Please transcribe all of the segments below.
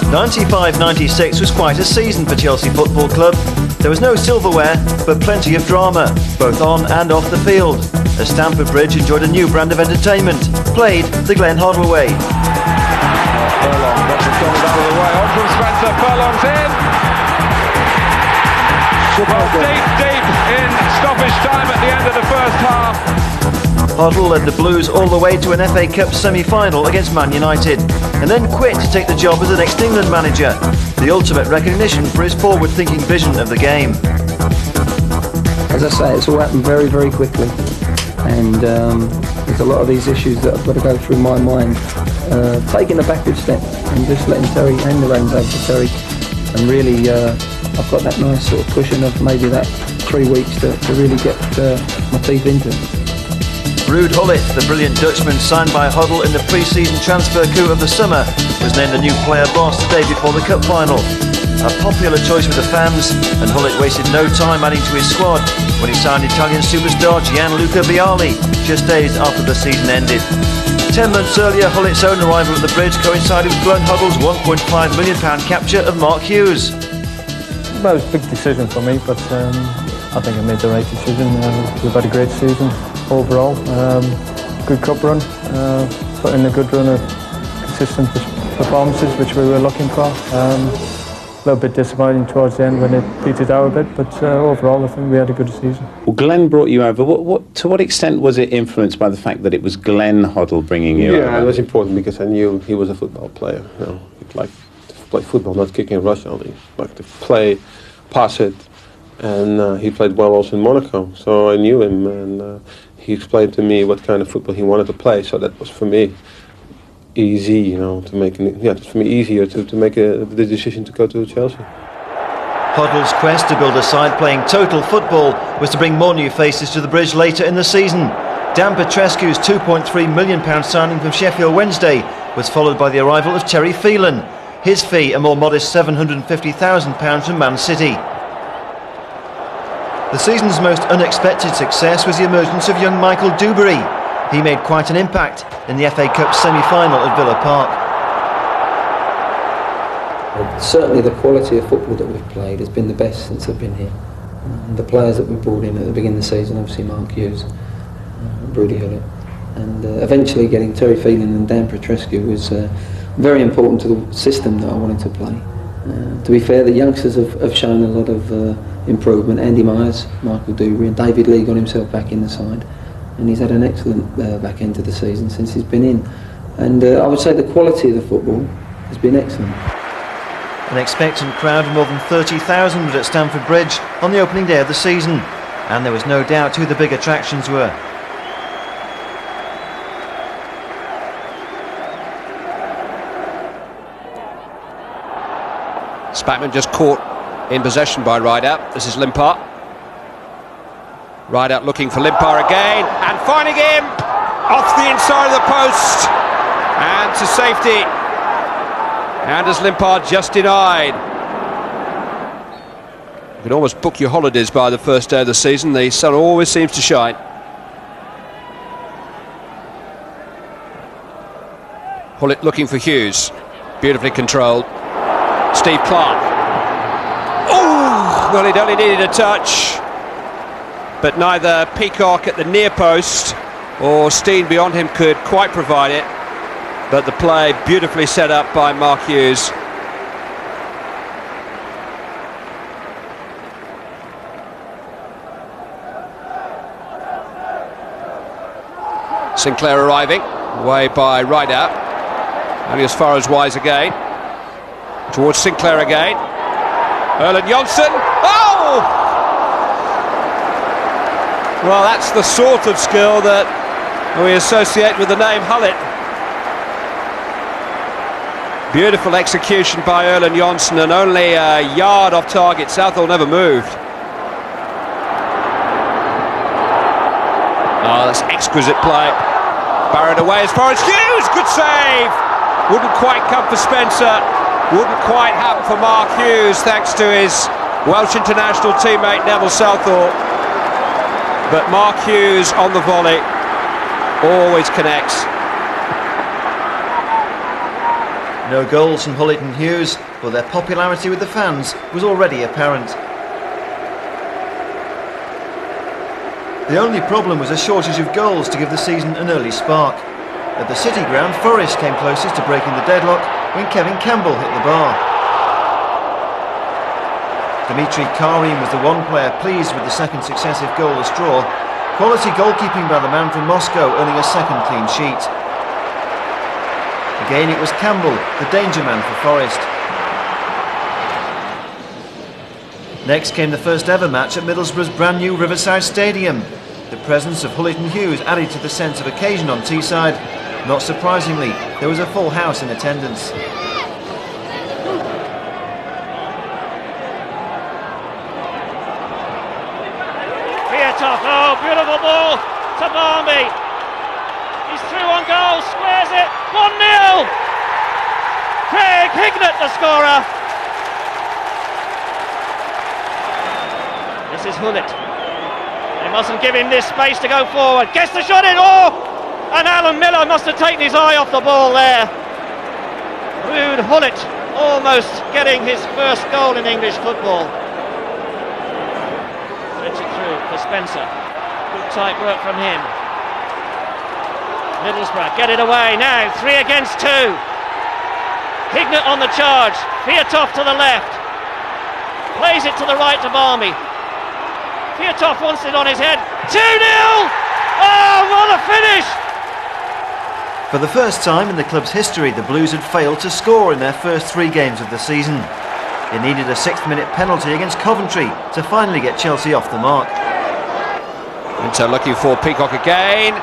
95-96 was quite a season for Chelsea Football Club. There was no silverware, but plenty of drama, both on and off the field, as Stamford Bridge enjoyed a new brand of entertainment, played the Glenn Hoddle way. Furlong, that's the corner out of the way, on from Spencer, Furlong's in! Well, deep in stoppage time at the end of the first half. Hoddle led the Blues all the way to an FA Cup semi-final against Man United, and then quit to take the job as the next England manager, the ultimate recognition for his forward-thinking vision of the game. As I say, it's all happened very, very quickly, and there's a lot of these issues that I've got to go through my mind. Taking a backward step and just letting Terry hand the reins over to Terry, and really I've got that nice sort of cushion of maybe that 3 weeks to really get my teeth into it. Ruud Gullit, the brilliant Dutchman signed by Hoddle in the pre-season transfer coup of the summer, was named the new player boss the day before the cup final. A popular choice with the fans, and Gullit wasted no time adding to his squad when he signed Italian superstar Gianluca Vialli just days after the season ended. 10 months earlier, Gullit's own arrival at the Bridge coincided with Glenn Hoddle's £1.5 million capture of Mark Hughes. Well, it was a big decision for me, but I think I made the right decision. We've had a great season overall. Good cup run, put in a good run of consistent performances, which we were looking for. A little bit disappointing towards the end when it petered out a bit, but overall I think we had a good season. Well, Glenn brought you over. To what extent was it influenced by the fact that it was Glenn Hoddle bringing you over? Yeah, it was important because I knew he was a football player. You know, he'd like to play football, not kicking a rush only. He'd like to play, pass it, and he played well also in Monaco. So I knew him, and he explained to me what kind of football he wanted to play. So that was for me easy, you know, to make for me easier to make the decision to go to Chelsea. Hoddle's quest to build a side playing total football was to bring more new faces to the Bridge later in the season. Dan Petrescu's £2.3 million signing from Sheffield Wednesday was followed by the arrival of Terry Phelan. His fee a more modest £750,000 from Man City. The season's most unexpected success was the emergence of young Michael Duberry. He made quite an impact in the FA Cup semi-final at Villa Park. Certainly the quality of football that we've played has been the best since I've been here. The players that we brought in at the beginning of the season, obviously Mark Hughes, Ruud Gullit, and eventually getting Terry Phelan and Dan Petrescu was very important to the system that I wanted to play. To be fair, the youngsters have shown a lot of improvement. Andy Myers, Michael Duberry, and David Lee got himself back in the side. And he's had an excellent back end of the season since he's been in. And I would say the quality of the football has been excellent. An expectant crowd of more than 30,000 was at Stamford Bridge on the opening day of the season, and there was no doubt who the big attractions were. Spackman just caught in possession by Rideout. This is Limpar. Rideout looking for Limpar again, and finding him off the inside of the post and to safety. Anders Limpar just denied. You can almost book your holidays by the first day of the season. The sun always seems to shine. Gullit looking for Hughes. Beautifully controlled. Steve Clark. Oh, well, it only needed a touch. But neither Peacock at the near post or Steen beyond him could quite provide it. But the play beautifully set up by Mark Hughes. Sinclair arriving, away by Rideout. Only as far as Wise again. Towards Sinclair again. Erland Johnsen. Oh! Well, that's the sort of skill that we associate with the name Gullit. Beautiful execution by Erland Johnsen, and only a yard off target. Southall never moved. Oh, that's exquisite play. Barrett away as far as Hughes. Good save. Wouldn't quite come for Spencer. Wouldn't quite happen for Mark Hughes, thanks to his Welsh international teammate Neville Southall. But Mark Hughes on the volley always connects. No goals from Hullet and Hughes, but their popularity with the fans was already apparent. The only problem was a shortage of goals to give the season an early spark. At the City Ground, Forest came closest to breaking the deadlock when Kevin Campbell hit the bar. Dmitry Karim was the one player pleased with the second successive goalless draw. Quality goalkeeping by the man from Moscow, earning a second clean sheet. Again it was Campbell, the danger man for Forest. Next came the first ever match at Middlesbrough's brand new Riverside Stadium. The presence of Hullet and Hughes added to the sense of occasion on Teesside. Not surprisingly, there was a full house in attendance. Piatov, oh, beautiful ball to Barmby. He's through on goal, squares it, 1-0! Craig Hignett, the scorer. This is Hullet. They mustn't give him this space to go forward. Gets the shot in, oh! And Alan Miller must have taken his eye off the ball there. Ruud Hullet almost getting his first goal in English football. Gets it through for Spencer. Good tight work from him. Middlesbrough get it away now, 3 against 2. Hignett on the charge, Piatov to the left. Plays it to the right to Barmby. Piatov wants it on his head. 2-0! Oh, what a finish! For the first time in the club's history, the Blues had failed to score in their first 3 games of the season. They needed a 6th-minute penalty against Coventry to finally get Chelsea off the mark. Minto looking for Peacock again.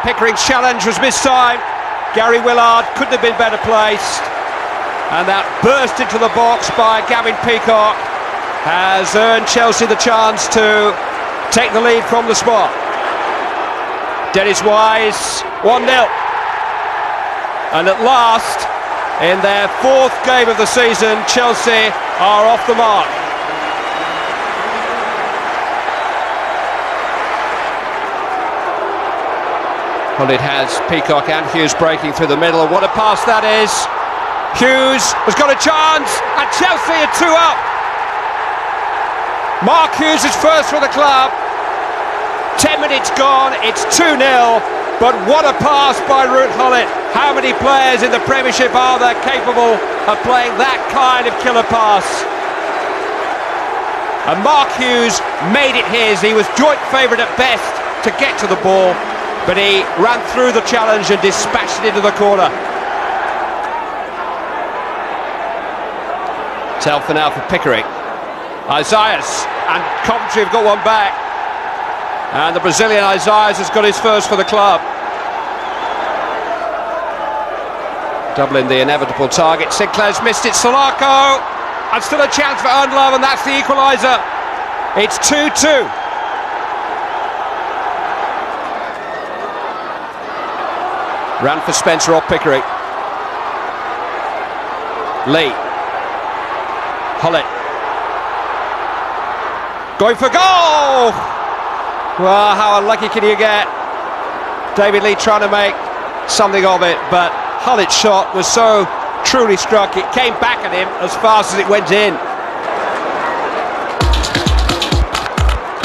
Pickering's challenge was mistimed. Gary Willard couldn't have been better placed. And that burst into the box by Gavin Peacock has earned Chelsea the chance to take the lead from the spot. Dennis Wise, 1-0. And at last, in their 4th game of the season, Chelsea are off the mark. Well, it has Peacock and Hughes breaking through the middle. What a pass that is. Hughes has got a chance, and Chelsea are 2 up. Mark Hughes is first for the club. 10 minutes gone, it's 2-0. But what a pass by Ruud Hullet. How many players in the Premiership are there capable of playing that kind of killer pass? And Mark Hughes made it his. He was joint favourite at best to get to the ball, but he ran through the challenge and dispatched it into the corner. Telfer now for Pickering. Isaias and Coventry have got one back. And the Brazilian Isaias has got his first for the club. Doubling the inevitable target. Sinclair's missed it. Solako. And still a chance for Unlove, and that's the equaliser. It's 2-2. Ran for Spencer off Pickering. Lee. Hullet. Going for goal! Well, how unlucky can you get? David Lee trying to make something of it, but Hullet's shot was so truly struck, it came back at him as fast as it went in.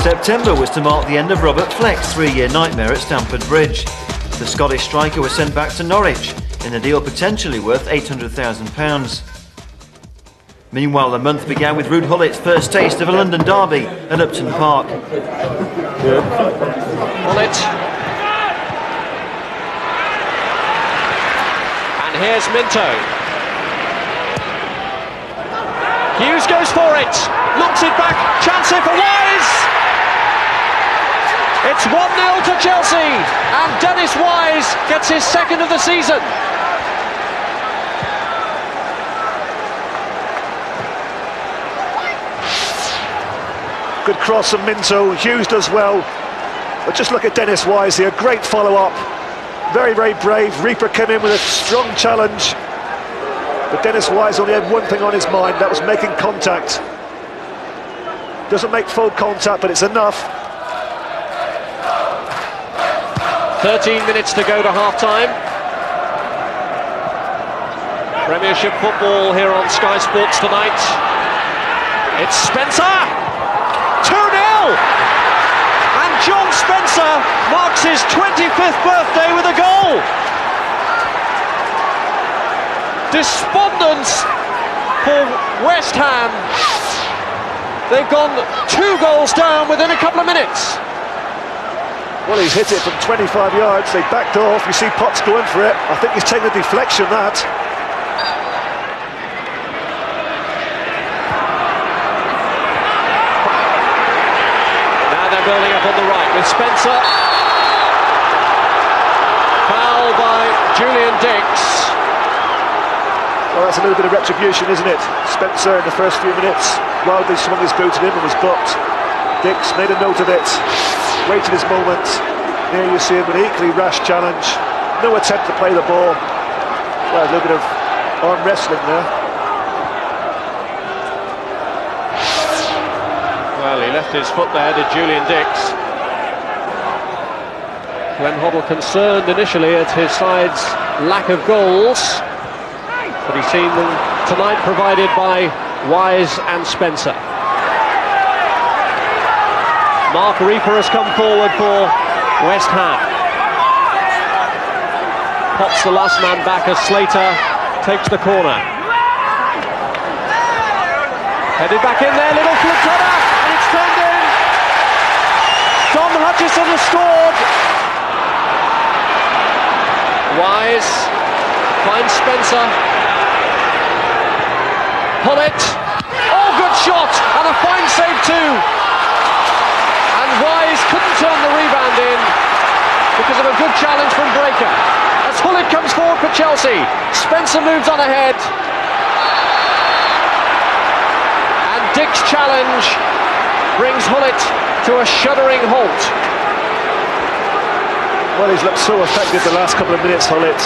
September was to mark the end of Robert Fleck's 3-year nightmare at Stamford Bridge. The Scottish striker was sent back to Norwich in a deal potentially worth £800,000. Meanwhile, the month began with Ruud Hullet's first taste of a London derby at Upton Park. Hullet. And here's Minto. Hughes goes for it. Knocks it back. Chance here for Wise. It's 1-0 to Chelsea. And Dennis Wise gets his 2nd of the season. Good cross from Minto. Hughes does well. But just look at Dennis Wise here. Great follow-up. Very, very brave. Reaper came in with a strong challenge. But Dennis Wise only had one thing on his mind. That was making contact. Doesn't make full contact, but it's enough. 13 minutes to go to half-time. Premiership football here on Sky Sports tonight. It's Spencer! 2-0! And John Spencer marks his 25th birthday with a goal! Despondence for West Ham. They've gone 2 goals down within a couple of minutes. Well, he's hit it from 25 yards. They backed off. You see Potts going for it. I think he's taken a deflection, that. Now they're building up on the right with Spencer. Foul by Julian Dix. Well, that's a little bit of retribution, isn't it? Spencer in the first few minutes wildly swung his boot at him and was blocked. Dix made a note of it, waited his moment. Here you see him with an equally rash challenge. No attempt to play the ball. Well, a little bit of arm wrestling there. Well, he left his foot there, did Julian Dix. Glenn Hoddle concerned initially at his side's lack of goals, but he's seen them tonight provided by Wise and Spencer. Mark Reaper has come forward for West Ham. Pops the last man back as Slater takes the corner. Headed back in there, little flip cutter, and it's turned in. Dom Hutchison has scored. Wise finds Spencer. Pull it. Oh, good shot, and a fine save too. And Wise couldn't turn the rebound in because of a good challenge from Breaker. As Hullet comes forward for Chelsea, Spencer moves on ahead. And Dick's challenge brings Hullet to a shuddering halt. Well, he's looked so effective the last couple of minutes, Hullet.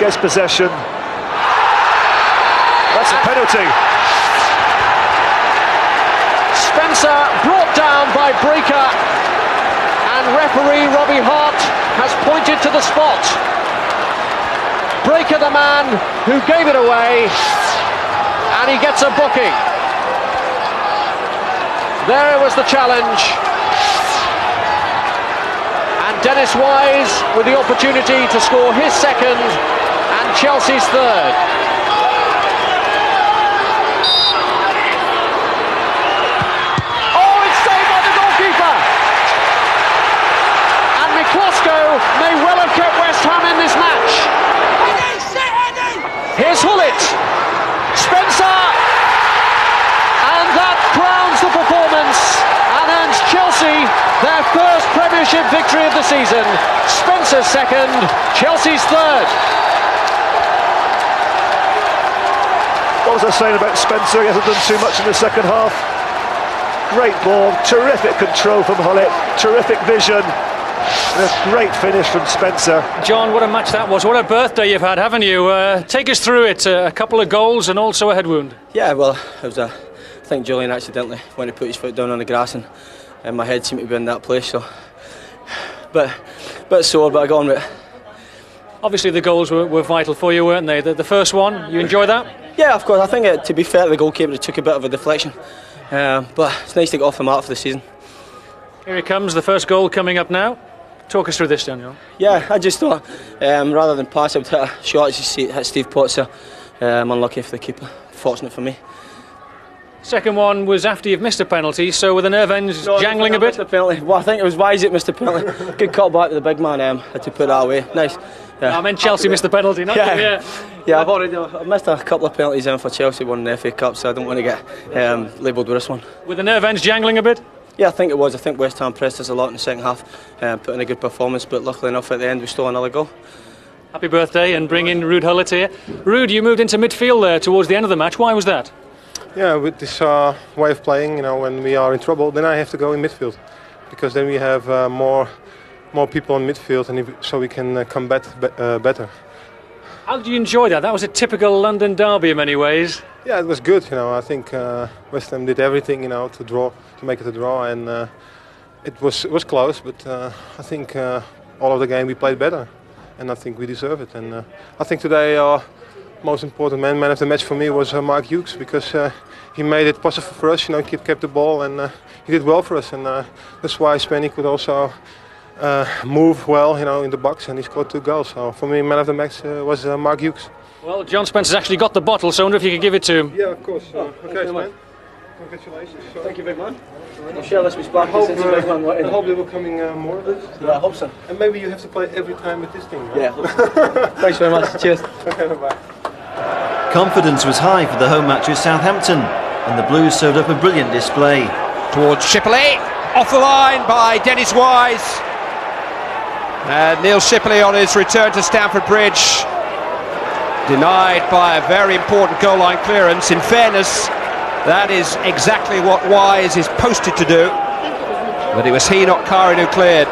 Gets possession. That's a penalty. Spencer brought down by Breaker, and referee Robbie Hart has pointed to the spot. Breaker, the man who gave it away, and he gets a booking. There was the challenge, and Dennis Wise with the opportunity to score his second and Chelsea's third. May well have kept West Ham in this match. Here's Hullet, Spencer, and that crowns the performance and earns Chelsea their first Premiership victory of the season. Spencer's second, Chelsea's third. What was I saying about Spencer? He hasn't done too much in the second half. Great ball, terrific control from Hullet, terrific vision. And a great finish from Spencer. John, what a match that was. What a birthday you've had, haven't you? Take us through it. A couple of goals and also a head wound. Yeah, well, it was I think Julian accidentally went to put his foot down on the grass, and my head seemed to be in that place. So, but sore, but I got on with it. Obviously, the goals were vital for you, weren't they? The first one, you enjoy that? Yeah, of course. I think, to be fair to the goalkeeper, it took a bit of a deflection. But it's nice to get off the mark for the season. Here it comes, the first goal coming up now. Talk us through this, Daniel. Yeah, I just thought rather than pass, I would hit a shot. As you see, it hit Steve Potts there. Unlucky for the keeper, fortunate for me. Second one was after you've missed a penalty, so with the nerve ends jangling a bit? Penalty. Well, I think it was Wise that missed the penalty. Good cut back to the big man, had to put that away. Nice. Yeah. I meant Chelsea missed the penalty, not you. Yeah, I've missed a couple of penalties in for Chelsea, won the FA Cup, so I don't want to get labelled with this one. With the nerve ends jangling a bit? Yeah, I think it was. I think West Ham pressed us a lot in the second half, put in a good performance, but luckily enough at the end we stole another goal. Happy birthday, and bring in Ruud Hullet here. Ruud, you moved into midfield there towards the end of the match. Why was that? Yeah, with this way of playing, when we are in trouble, then I have to go in midfield, because then we have more people in midfield, and so we can combat better. How did you enjoy that? That was a typical London derby in many ways. Yeah, it was good. I think West Ham did everything, to make it a draw, and it was close. But I think all of the game we played better, and I think we deserve it. And I think today most important man of the match for me was Mark Hughes, because he made it possible for us. You know, he kept the ball, and he did well for us, and that's why Spenny could also move well, you know, in the box, and he scored 2 goals. So for me, man of the match was Mark Hughes. Well, John Spencer's actually got the bottle, so I wonder if you could give it to him. Yeah, of course. Okay, Spen. Congratulations. Thank you, big man. I'll share this with Sparky since you're big man. I hope there will coming more of this. Yeah, I hope so. And maybe you have to play every time with this thing. Right? Yeah. Thanks very much. Cheers. Okay, bye. Confidence was high for the home match with Southampton, and the Blues served up a brilliant display. Towards Shipley, off the line by Dennis Wise. And Neil Shipley on his return to Stamford Bridge, denied by a very important goal line clearance. In fairness, that is exactly what Wise is posted to do, but it was he, not Karen, who cleared.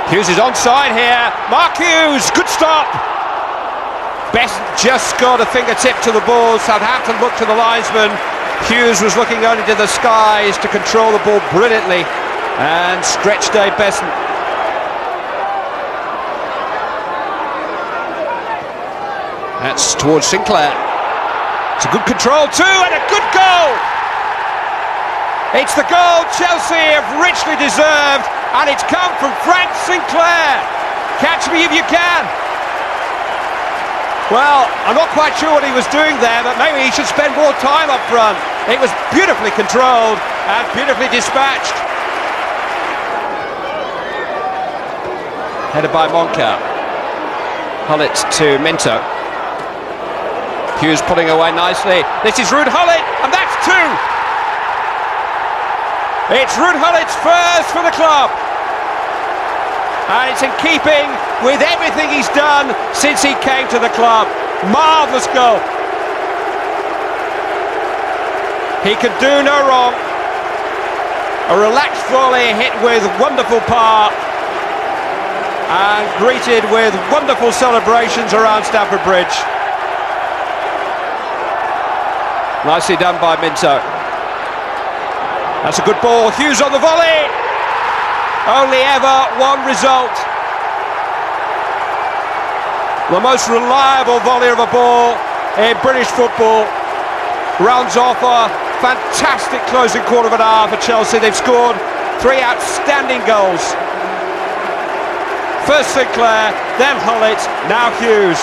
Hughes is onside here. Mark Hughes, good stop. Best just got a fingertip to the ball. Southampton looked to the linesman. Hughes was looking only to the skies to control the ball brilliantly and stretch Dave Besson. That's towards Sinclair. It's a good control too, and a good goal! It's the goal Chelsea have richly deserved, and it's come from Frank Sinclair. Catch me if you can. Well, I'm not quite sure what he was doing there, but maybe he should spend more time up front. It was beautifully controlled and beautifully dispatched. Headed by Monca. Hullett to Minto. Hughes pulling away nicely. This is Ruud Gullit, and that's 2. It's Ruud Gullit's first for the club. And it's in keeping with everything he's done since he came to the club. Marvellous goal. He could do no wrong. A relaxed volley hit with wonderful power and greeted with wonderful celebrations around Stamford Bridge. Nicely done by Minto. That's a good ball. Hughes on the volley. Only ever one result. The most reliable volley of a ball in British football. Rounds off a fantastic closing quarter of an hour for Chelsea. They've scored 3 outstanding goals. First Sinclair, then Gullit, now Hughes.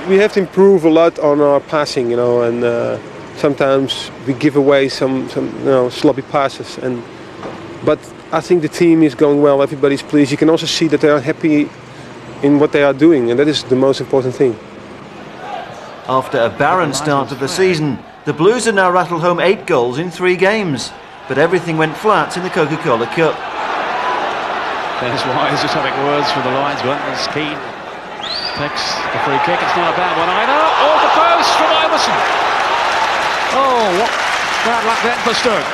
We have to improve a lot on our passing, you know, and sometimes we give away some sloppy passes. But I think the team is going well. Everybody's pleased. You can also see that they are happy in what they are doing, and that is the most important thing. After a barren start to the season, the Blues have now rattled home 8 goals in 3 games, but everything went flat in the Coca-Cola Cup. There's Wise just having words from the linesman as Keane takes the free kick. It's not a bad one either. Oh, the post from Iverson. Oh, what bad luck then for Stoke.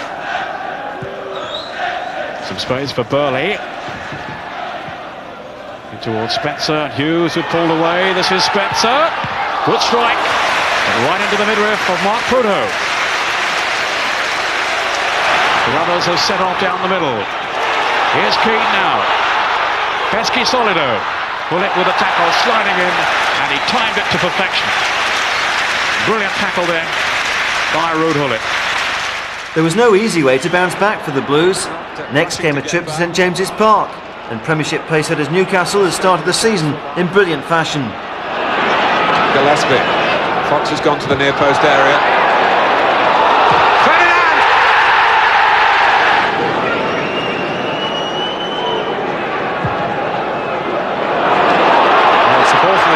Some space for Burley. In towards Spencer. Hughes would pulled away. This is Spencer. Good strike. And right into the midriff of Mark Prudo. The others have set off down the middle. Here's Keane now. Pesky Solido. Gullit with a tackle, sliding in, and he timed it to perfection. Brilliant tackle then by Ruud Gullit. There was no easy way to bounce back for the Blues. Next came a trip to St James's Park, and Premiership pacesetters Newcastle has started the season in brilliant fashion. Gillespie. Fox has gone to the near post area.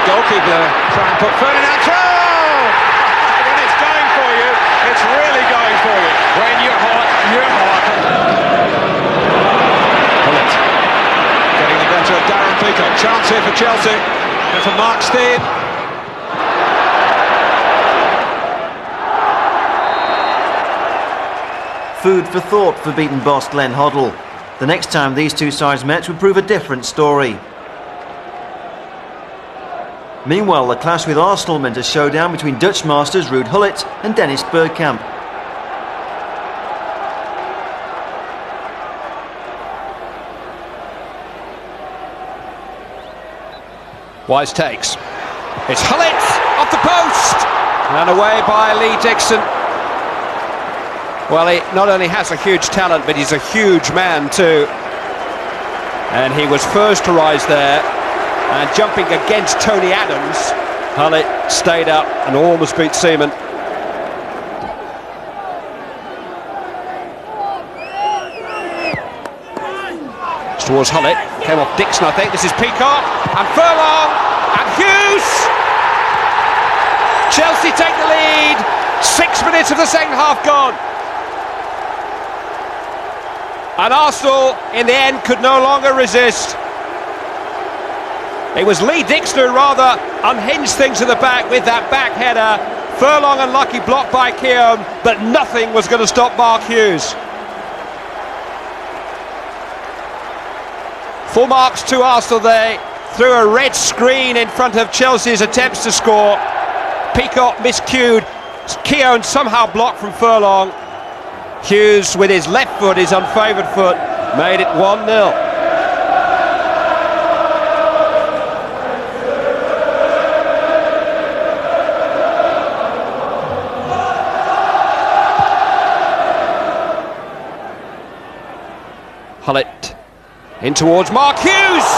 Goalkeeper trying to put Ferdinand through! When it's going for you, it's really going for you. When you're hot, you're hot. Gullit getting the better of Darren Peacock. Chance here for Chelsea and for Mark Steen. Food for thought for beaten boss Glenn Hoddle. The next time these two sides met would prove a different story. Meanwhile, the clash with Arsenal meant a showdown between Dutch masters Ruud Gullit and Dennis Bergkamp. Wise takes. It's Hullett off the post and away by Lee Dixon. Well, he not only has a huge talent, but he's a huge man too. And he was first to rise there, and jumping against Tony Adams, Hullett stayed up and almost beat Seaman. It's towards Hullett, came off Dixon I think, this is Peacock, and Furlong, and Hughes! Chelsea take the lead, 6 minutes of the second half gone. And Arsenal, in the end, could no longer resist. It was Lee Dixon who rather unhinged things at the back with that back header. Furlong unlucky blocked by Keown, but nothing was going to stop Mark Hughes. Full marks to Arsenal there, through a red screen in front of Chelsea's attempts to score. Peacock miscued, Keown somehow blocked from Furlong. Hughes, with his left foot, his unfavoured foot, made it 1-0. Hullett in towards Mark Hughes.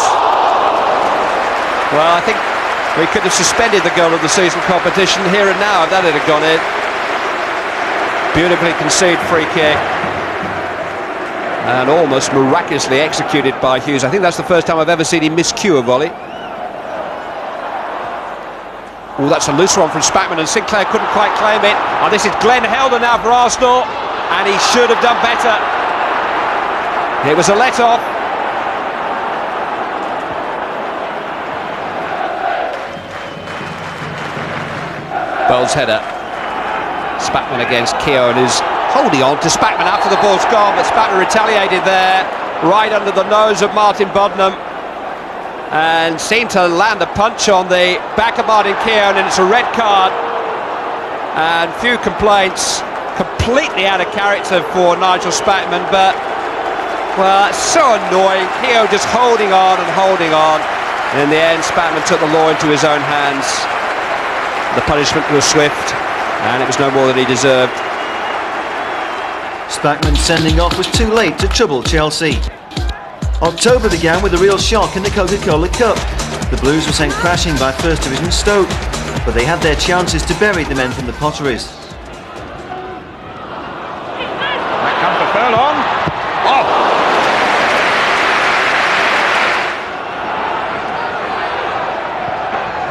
Well, I think we could have suspended the goal of the season competition here and now if that had gone in. Beautifully conceded free kick and almost miraculously executed by Hughes. I think that's the first time I've ever seen him miscue a volley. Oh, that's a loose one from Spackman, and Sinclair couldn't quite claim it. And this is Glenn Helder now for Arsenal, and he should have done better. It was a let-off. Bell's header. Spackman against Keown, who's holding on to Spackman after the ball's gone, but Spackman retaliated there, right under the nose of Martin Budnam, and seemed to land a punch on the back of Martin Keown, and it's a red card. And few complaints, completely out of character for Nigel Spackman, but well, it's so annoying. Keown just holding on and holding on, and in the end Spackman took the law into his own hands. The punishment was swift, and it was no more than he deserved. Spackman sending off was too late to trouble Chelsea. October began with a real shock in the Coca-Cola Cup. The Blues were sent crashing by First Division Stoke, but they had their chances to bury the men from the Potteries. That comes to Furlong. Oh!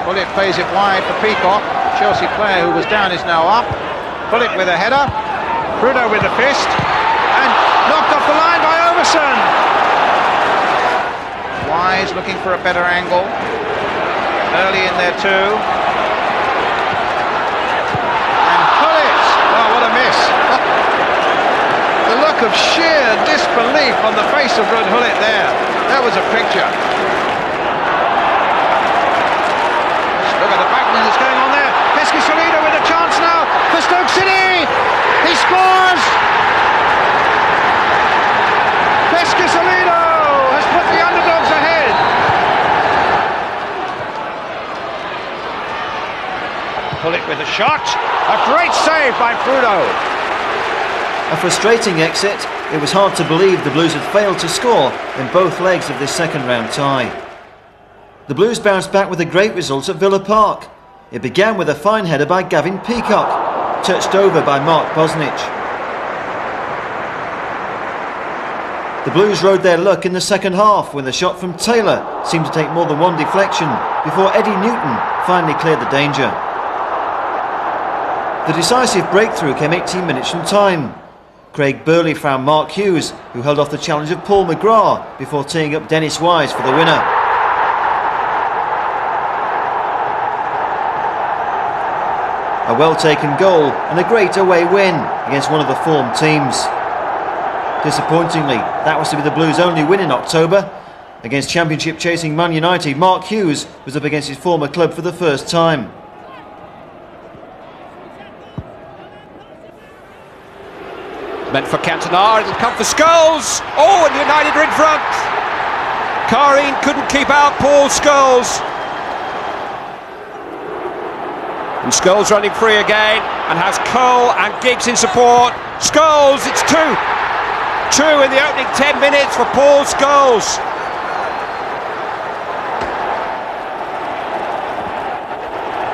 Bullet plays it wide for Peacock. Chelsea player who was down is now up. Bullet with a header. Bruno with the fist. And knocked off the line by Overson. Wise looking for a better angle. Early in there too. And Hullett. Oh, what a miss. The look of sheer disbelief on the face of Ruud Hullett there. That was a picture. Look at the backman that's going on there. Pesky-Solido with a chance now for Stoke City. He scores. Pesky-Solido has put the underdogs ahead. Pull it with a shot. A great save by Bruno. A frustrating exit. It was hard to believe the Blues had failed to score in both legs of this second round tie. The Blues bounced back with a great result at Villa Park. It began with a fine header by Gavin Peacock, touched over by Mark Bosnich. The Blues rode their luck in the second half when the shot from Taylor seemed to take more than one deflection before Eddie Newton finally cleared the danger. The decisive breakthrough came 18 minutes from time. Craig Burley found Mark Hughes, who held off the challenge of Paul McGrath before teeing up Dennis Wise for the winner. A well-taken goal and a great away win against one of the form teams. Disappointingly, that was to be the Blues' only win in October. Against championship-chasing Man United, Mark Hughes was up against his former club for the first time. Meant for Cantona, it'll come for Scholes. Oh, and United are in front. Karine couldn't keep out Paul Scholes. And Scholes running free again, and has Cole and Giggs in support. Scholes, it's two. Two in the opening 10 minutes for Paul Scholes.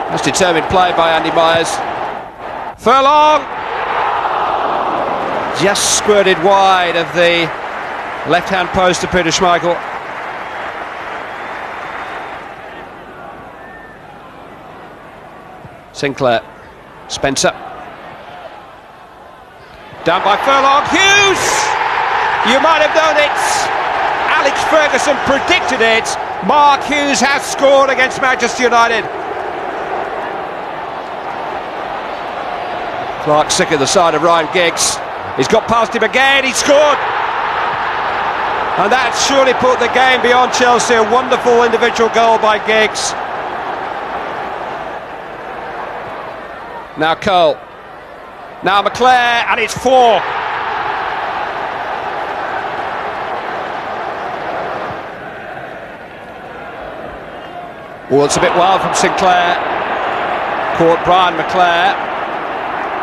That's determined play by Andy Myers. Furlong just squirted wide of the left-hand post of Peter Schmeichel. Sinclair, Spencer, down by Furlong. Hughes, you might have known it. Alex Ferguson predicted it. Mark Hughes has scored against Manchester United. Clark sick at the side of Ryan Giggs. He's got past him again, he scored! And that surely put the game beyond Chelsea. A wonderful individual goal by Giggs. Now Cole. Now McClare, and it's 4. Well, it's a bit wild from Sinclair. Caught Brian McClare.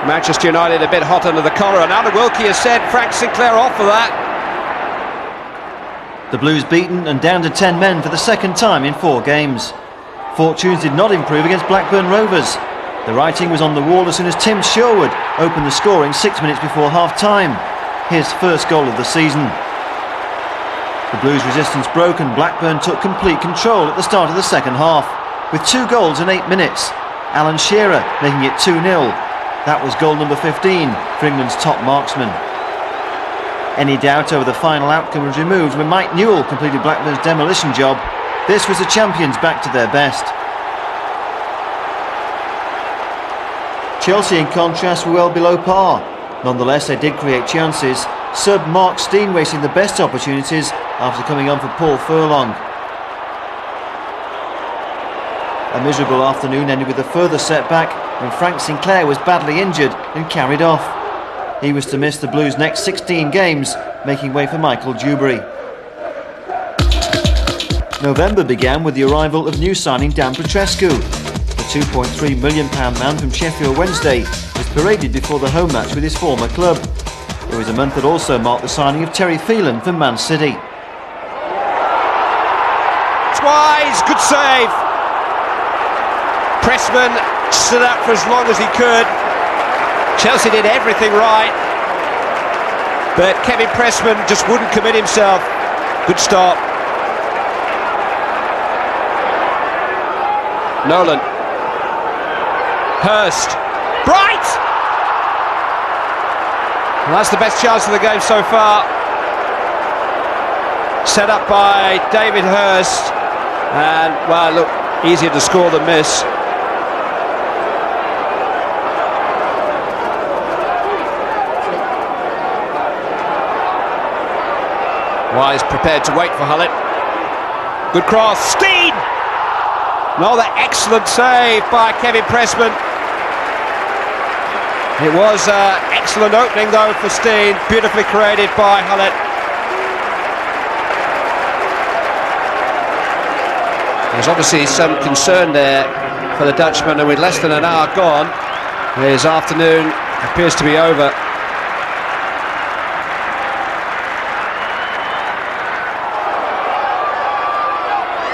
Manchester United a bit hot under the collar, and Alan Wilkie has sent Frank Sinclair off for that. The Blues beaten and down to 10 men for the second time in 4 games. Fortunes did not improve against Blackburn Rovers. The writing was on the wall as soon as Tim Sherwood opened the scoring 6 minutes before half-time. His first goal of the season. The Blues' resistance broke and Blackburn took complete control at the start of the second half, with 2 goals in 8 minutes. Alan Shearer making it 2-0. That was goal number 15 for England's top marksman. Any doubt over the final outcome was removed when Mike Newell completed Blackburn's demolition job. This was the champions back to their best. Chelsea, in contrast, were well below par. Nonetheless, they did create chances. Sub Mark Stein wasting the best opportunities after coming on for Paul Furlong. A miserable afternoon ended with a further setback when Frank Sinclair was badly injured and carried off. He was to miss the Blues' next 16 games, making way for Michael Dewberry. November began with the arrival of new signing Dan Petrescu. The £2.3 million man from Sheffield Wednesday was paraded before the home match with his former club. It was a month that also marked the signing of Terry Phelan from Man City. Wise, good save. Pressman stood up for as long as he could. Chelsea did everything right, but Kevin Pressman just wouldn't commit himself. Good stop. Nolan. Hurst. Bright! And that's the best chance of the game so far. Set up by David Hurst. And, well, look, easier to score than miss. Wise prepared to wait for Hullett. Good cross. Stein! Another excellent save by Kevin Pressman. It was an excellent opening though for Stein, beautifully created by Hullett. There's obviously some concern there for the Dutchman, and with less than an hour gone, his afternoon appears to be over.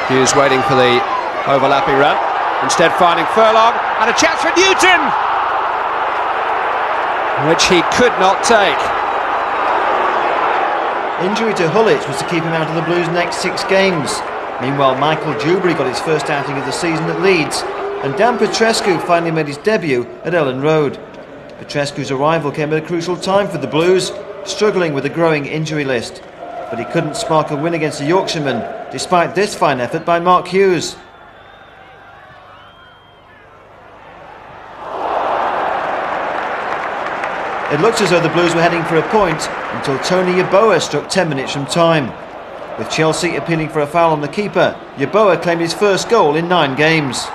Hughes waiting for the overlapping run, instead finding Furlong, and a chance for Newton, which he could not take. Injury to Hullett was to keep him out of the Blues' next 6 games. Meanwhile, Michael Dewberry got his first outing of the season at Leeds, and Dan Petrescu finally made his debut at Ellen Road. Petrescu's arrival came at a crucial time for the Blues, struggling with a growing injury list. But he couldn't spark a win against the Yorkshireman, despite this fine effort by Mark Hughes. It looked as though the Blues were heading for a point until Tony Yeboah struck 10 minutes from time. With Chelsea appealing for a foul on the keeper, Yeboah claimed his first goal in 9 games.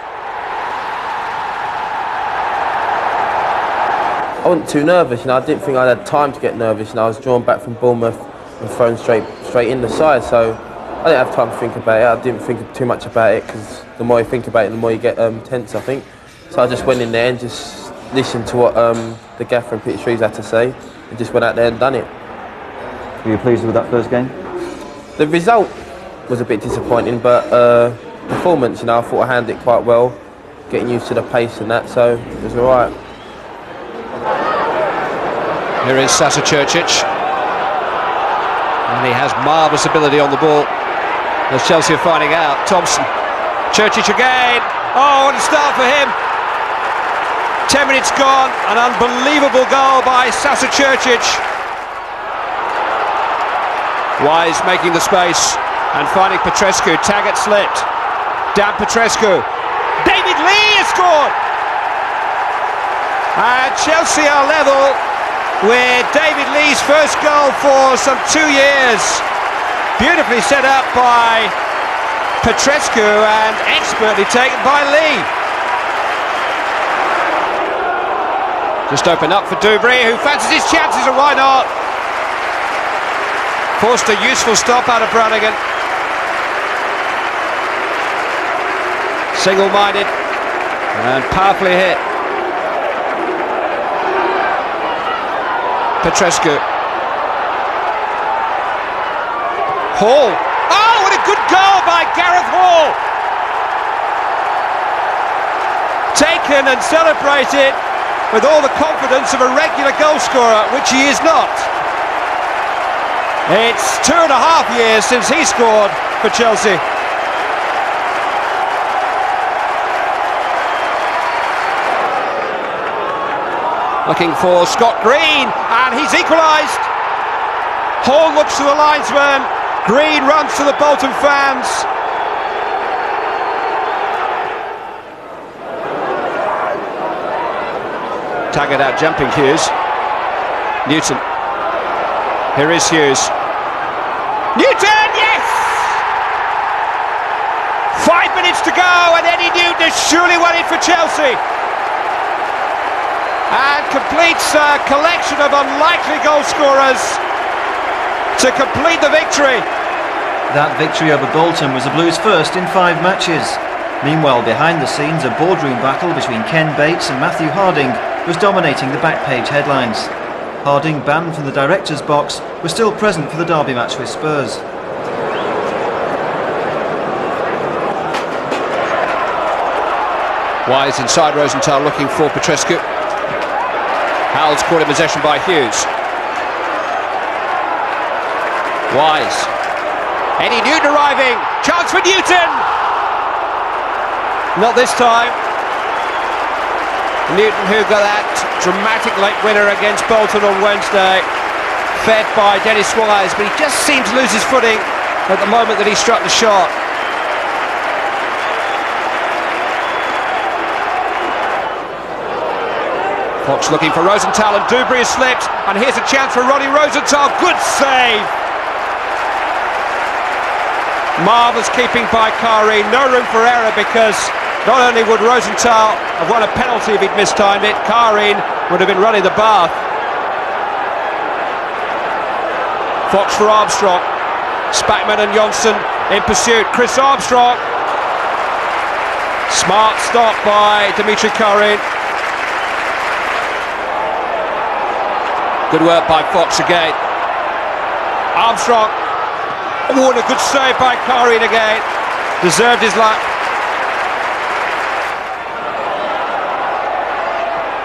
I wasn't too nervous, I didn't think I'd had time to get nervous, I was drawn back from Bournemouth and thrown straight in the side, so I didn't have time to think about it. I didn't think too much about it, because the more you think about it, the more you get tense, I think. So I just went in there and just listened to what the gaffer and Peter Shreves had to say, and just went out there and done it. Were you pleased with that first game? The result was a bit disappointing, but performance, I thought I handled it quite well, getting used to the pace and that, so it was all right. Here is Sasa Čurčić, and he has marvellous ability on the ball. As Chelsea are finding out, Thompson, Čurčić again. Oh, what a start for him! 10 minutes gone, an unbelievable goal by Sasa Čurčić. Wise making the space and finding Petrescu. Taggart slipped. Dan Petrescu. David Lee has scored! And Chelsea are level with David Lee's first goal for some 2 years. Beautifully set up by Petrescu and expertly taken by Lee. Just open up for Dubry, who fancies his chances, and why not? Forced a useful stop out of Brannigan. Single-minded and powerfully hit. Petrescu. Hall. Oh, what a good goal by Gareth Hall! Taken and celebrated with all the confidence of a regular goal scorer, which he is not. It's 2.5 years since he scored for Chelsea. Looking for Scott Green, and he's equalised. Hall looks to the linesman. Green runs to the Bolton fans. Taggart out jumping Hughes. Newton. Here is Hughes. Newton, yes! 5 minutes to go, and Eddie Newton has surely won it for Chelsea. And completes a collection of unlikely goal scorers to complete the victory. That victory over Bolton was the Blues' first in 5 matches. Meanwhile, behind the scenes, a boardroom battle between Ken Bates and Matthew Harding was dominating the back page headlines. Harding, banned from the director's box, was still present for the derby match with Spurs. Wise inside Rosenthal looking for Petrescu. Howell's caught in possession by Hughes. Wise. Eddie Newton arriving. Chance for Newton. Not this time. Newton, who got that dramatic late winner against Bolton on Wednesday, fed by Dennis Wise, but he just seemed to lose his footing at the moment that he struck the shot. Fox looking for Rosenthal, and Dubry has slipped, and here's a chance for Ronnie Rosenthal. Good save! Marvellous keeping by Kari. No room for error, because not only would Rosenthal have won a penalty if he'd mistimed it, Kari would have been running the bath. Fox for Armstrong. Spackman and Johnson in pursuit. Chris Armstrong. Smart stop by Dimitri Kari. Good work by Fox again. Armstrong. Oh, and a good save by Karian again. Deserved his luck.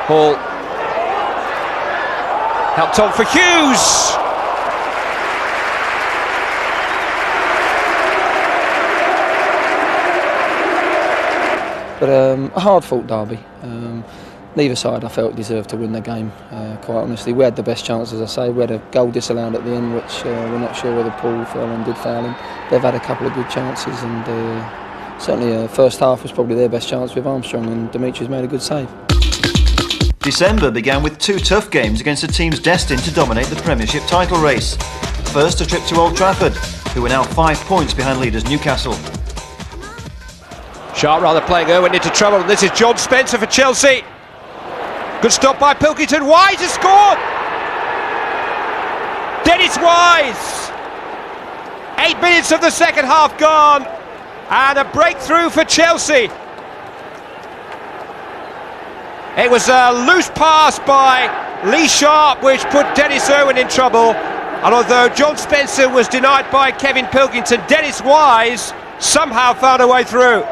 Hall. Helped on for Hughes. But a hard-fought derby. Neither side, I felt, deserved to win the game, quite honestly. We had the best chance, as I say. We had a goal disallowed at the end, which we're not sure whether Paul fell and did foul him. They've had a couple of good chances, and certainly the first half was probably their best chance with Armstrong, and Dimitri's made a good save. December began with 2 tough games against the teams destined to dominate the Premiership title race. First, a trip to Old Trafford, who are now 5 points behind leaders Newcastle. Sharp rather playing Irwin into trouble, and this is John Spencer for Chelsea. Good stop by Pilkington. Wise has scored! Dennis Wise! 8 minutes of the second half gone, and a breakthrough for Chelsea. It was a loose pass by Lee Sharp which put Dennis Irwin in trouble, and although John Spencer was denied by Kevin Pilkington, Dennis Wise somehow found a way through.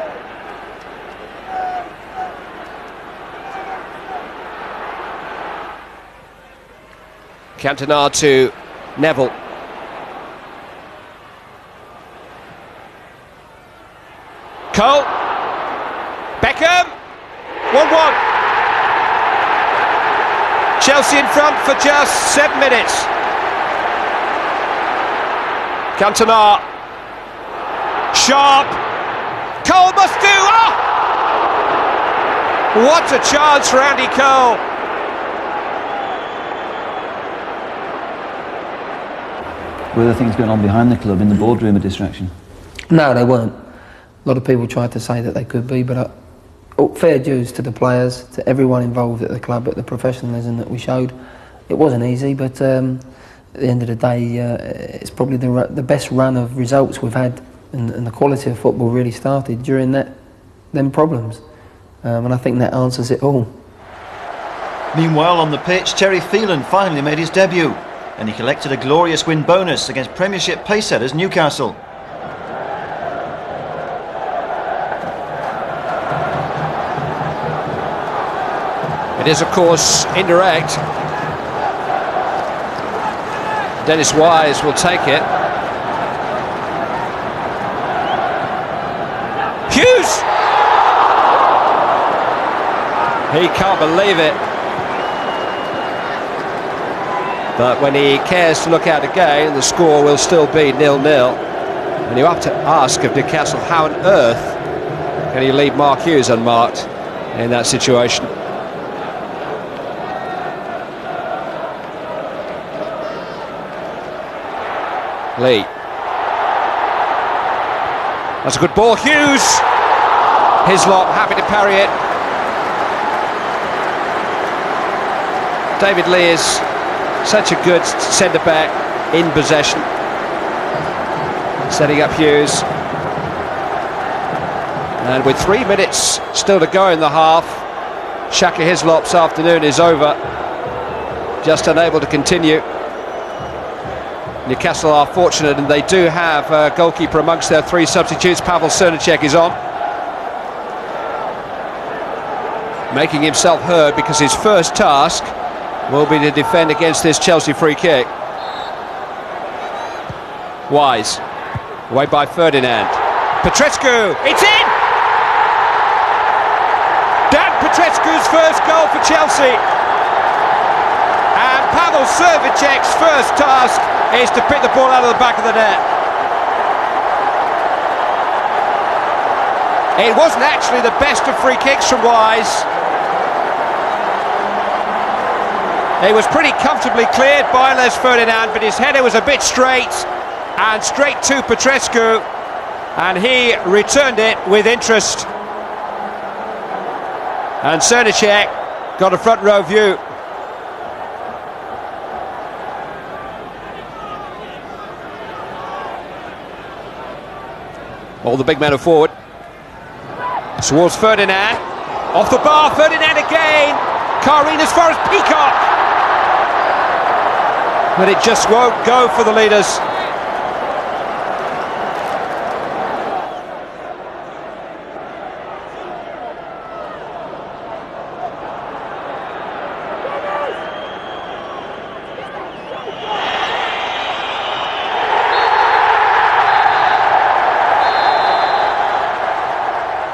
Cantona to Neville. Cole. Beckham. 1-1. Chelsea in front for just 7 minutes. Cantona. Sharp. Cole must do. Oh! What a chance for Andy Cole. Were there things going on behind the club in the boardroom a distraction? No, they weren't. A lot of people tried to say that they could be, but fair dues to the players, to everyone involved at the club, at the professionalism that we showed. It wasn't easy, but at the end of the day, it's probably the best run of results we've had, and the quality of football really started during them problems. And I think that answers it all. Meanwhile, on the pitch, Terry Phelan finally made his debut, and he collected a glorious win bonus against Premiership pacesetters Newcastle. It is, of course, indirect. Dennis Wise will take it. Hughes! He can't believe it. But when he cares to look out again, the score will still be 0-0. And you have to ask of Newcastle, how on earth can he leave Mark Hughes unmarked in that situation? Lee. That's a good ball. Hughes! Hislop happy to parry it. David Lee is such a good centre-back in possession. Setting up Hughes. And with 3 minutes still to go in the half, Shaka Hislop's afternoon is over. Just unable to continue. Newcastle are fortunate, and they do have a goalkeeper amongst their 3 substitutes. Pavel Srnicek is on, making himself heard because his first task will be to defend against this Chelsea free kick. Wise, away by Ferdinand. Petrescu, it's in! Dan Petrescu's first goal for Chelsea. And Pavel Srnicek's first task is to pick the ball out of the back of the net. It wasn't actually the best of free kicks from Wise. It was pretty comfortably cleared by Les Ferdinand, but his header was a bit straight, and straight to Petrescu, and he returned it with interest. And Srnicek got a front row view. All the big men are forward. Towards Ferdinand. Off the bar, Ferdinand again. Karine as far as Peacock. But it just won't go for the leaders.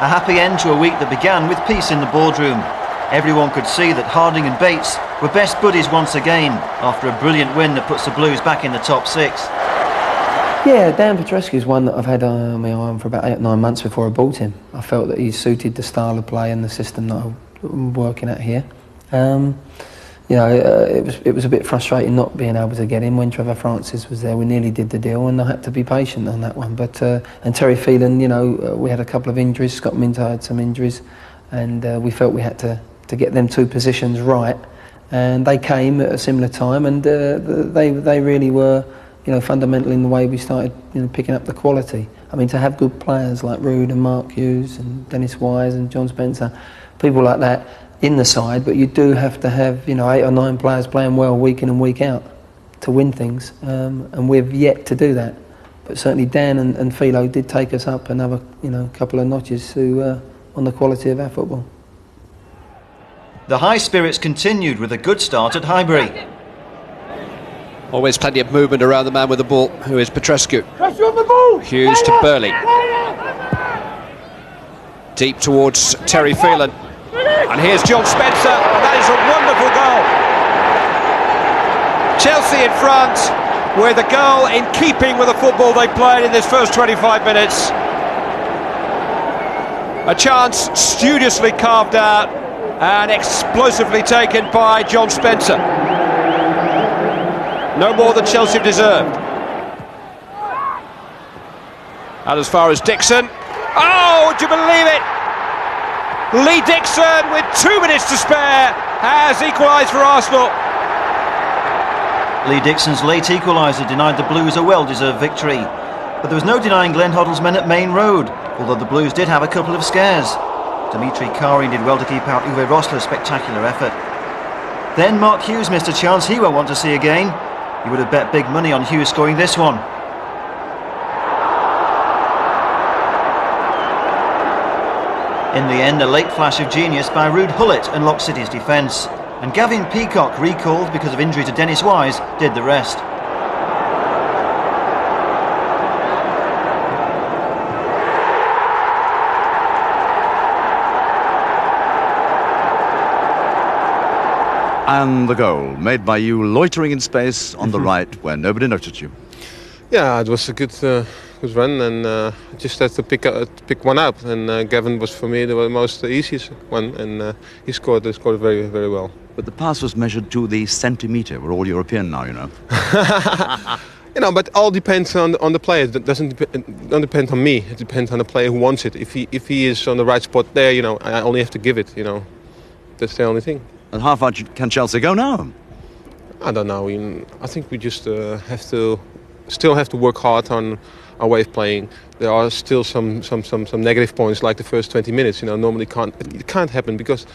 A happy end to a week that began with peace in the boardroom. Everyone could see that Harding and Bates were best buddies once again after a brilliant win that puts the Blues back in the top 6. Yeah, Dan Petrescu is one that I've had on my arm for about 8 or 9 months before I bought him. I felt that he suited the style of play and the system that I'm working at here. You know, it was a bit frustrating not being able to get him when Trevor Francis was there. We nearly did the deal, and I had to be patient on that one. But and Terry Phelan, you know, we had a couple of injuries. Scott Minter had some injuries, and we felt we had to get them 2 positions right. And they came at a similar time, and they really were, you know, fundamental in the way we started, you know, picking up the quality. I mean, to have good players like Rude and Mark Hughes and Dennis Wise and John Spencer, people like that, in the side, but you do have to have 8 or 9 players playing well week in and week out to win things, and we've yet to do that. But certainly Dan and Philo did take us up another couple of notches on the quality of our football. The high spirits continued with a good start at Highbury. Always plenty of movement around the man with the ball, who is Petrescu. Hughes to Burley. Deep towards Terry Phelan. And here's John Spencer, and that is a wonderful goal. Chelsea in front, with a goal in keeping with the football they played in this first 25 minutes. A chance studiously carved out and explosively taken by John Spencer. No more than Chelsea have deserved. And as far as Dixon, oh, do you believe it? Lee Dixon, with 2 minutes to spare, has equalised for Arsenal. Lee Dixon's late equaliser denied the Blues a well-deserved victory. But there was no denying Glenn Hoddle's men at Main Road, although the Blues did have a couple of scares. Dimitri Karin did well to keep out Uwe Rosler's spectacular effort. Then Mark Hughes missed a chance he won't want to see again. You would have bet big money on Hughes scoring this one. In the end, a late flash of genius by Ruud Gullit unlocked City's defence, and Gavin Peacock, recalled because of injury to Dennis Wise, did the rest. And the goal, made by you loitering in space on the right where nobody noticed you. Yeah, it was a good run, and just had to pick one out. And Gavin was for me the most easiest one, and he scored very, very well. But the pass was measured to the centimetre. We're all European now, you know. But all depends on the player. It don't depend on me. It depends on the player who wants it. If he is on the right spot there, I only have to give it. That's the only thing. And how far can Chelsea go now? I don't know. I think we just still have to work hard on our way of playing. There are still some negative points, like the first 20 minutes. Normally it can't happen, because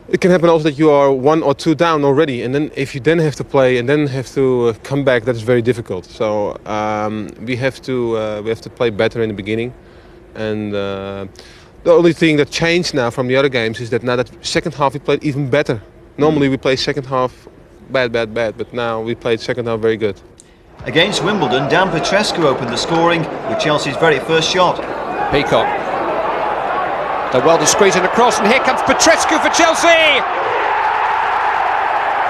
it can happen also that you are 1 or 2 down already, and then if you then have to play and then have to come back, that is very difficult. So we have to play better in the beginning, and the only thing that changed now from the other games is that now that second half we played even better. Normally we play second half bad, but now we played second half very good. Against Wimbledon, Dan Petrescu opened the scoring with Chelsea's very first shot. Peacock. They're well discreet and across, and here comes Petrescu for Chelsea!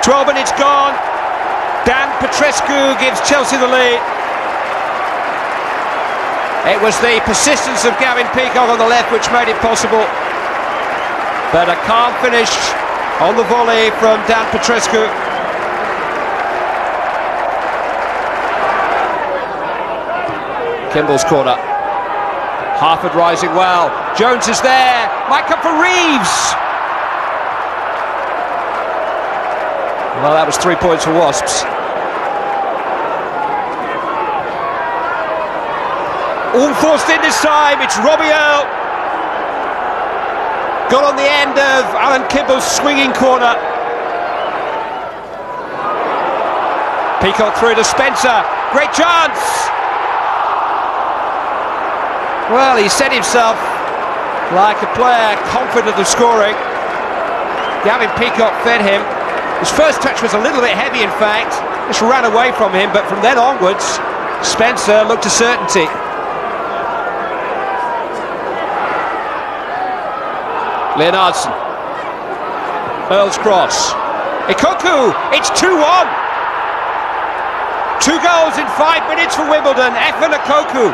12 minutes gone. Dan Petrescu gives Chelsea the lead. It was the persistence of Gavin Peacock on the left which made it possible. But a calm finish on the volley from Dan Petrescu. Kimball's corner. Harford rising well. Jones is there. Might come for Reeves. Well, that was 3 points for Wasps. All forced in this time. It's Robbie Earle. Got on the end of Alan Kimball's swinging corner. Peacock through to Spencer. Great chance. Well, he set himself like a player confident of scoring. Gavin Peacock fed him. His first touch was a little bit heavy, in fact. Just ran away from him, but from then onwards, Spencer looked to certainty. Leonardson. Earl's cross. Ikoku, it's 2-1. 2 goals in 5 minutes for Wimbledon. Effen Ikoku.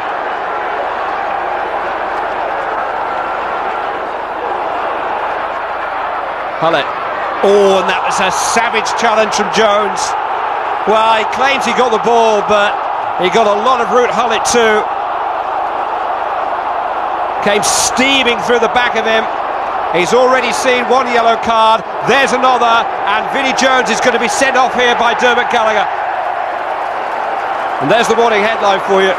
Hullett. Oh, and that was a savage challenge from Jones. Well, he claims he got the ball, but he got a lot of Ruud Gullit too. Came steaming through the back of him. He's already seen 1 yellow card. There's another, and Vinnie Jones is going to be sent off here by Dermot Gallagher. And there's the morning headline for you.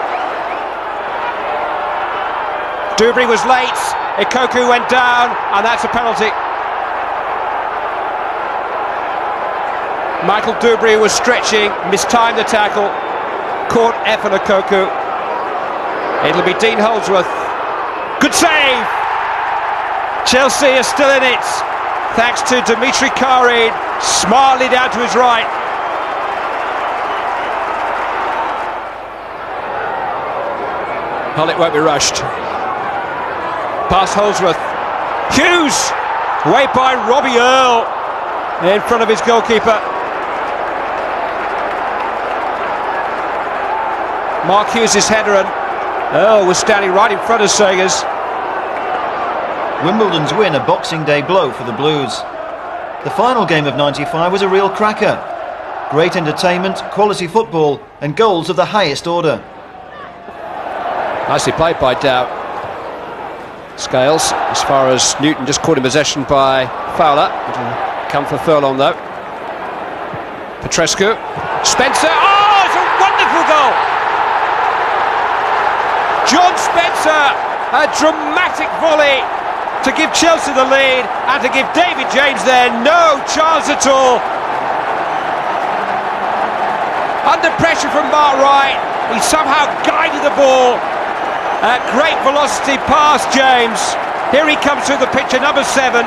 Dubry was late. Ikoku went down, and that's a penalty. Michael Dubry was stretching, mistimed the tackle, caught Efanakoku. It'll be Dean Holdsworth. Good save! Chelsea are still in it, thanks to Dimitri Karin, smartly down to his right. Hullett won't be rushed. Past Holdsworth. Hughes! Way by Robbie Earl in front of his goalkeeper. Mark Hughes' header, and Earl was standing right in front of Sagers. Wimbledon's win a Boxing Day blow for the Blues. The final game of '95 was a real cracker. Great entertainment, quality football and goals of the highest order. Nicely played by Dow. Scales, as far as Newton just caught in possession by Fowler. It'll come for Furlong though. Petrescu. Spencer. Oh, it's a wonderful goal! John Spencer, a dramatic volley to give Chelsea the lead and to give David James there no chance at all. Under pressure from Mark Wright, he somehow guided the ball at great velocity past James. Here he comes through the picture, number 7.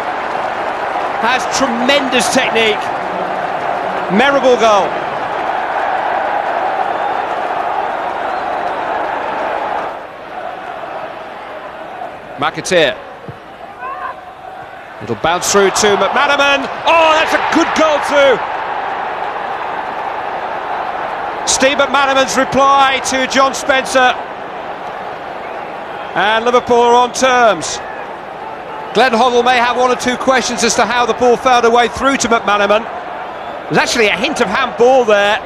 Has tremendous technique. Memorable goal. McAteer. It'll bounce through to McManaman. Oh, that's a good goal too. Steve McManaman's reply to John Spencer. And Liverpool are on terms. Glenn Hoddle may have one or two questions as to how the ball found a way through to McManaman. There's actually a hint of handball there,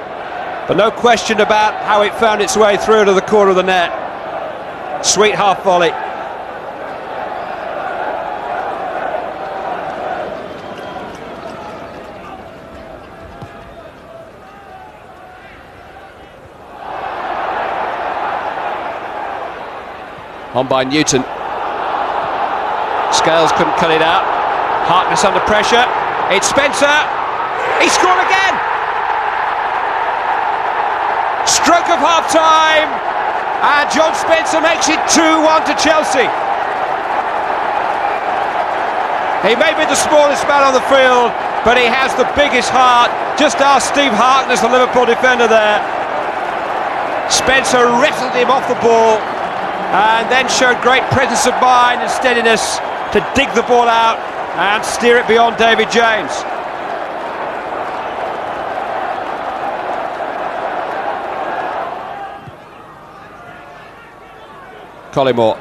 but no question about how it found its way through to the corner of the net. Sweet half volley. On by Newton. Scales couldn't cut it out. Harkness under pressure. It's Spencer. He scored again. Stroke of half time. And John Spencer makes it 2-1 to Chelsea. He may be the smallest man on the field, but he has the biggest heart. Just ask Steve Harkness, the Liverpool defender there. Spencer wrestled him off the ball and then showed great presence of mind and steadiness to dig the ball out and steer it beyond David James. Collymore.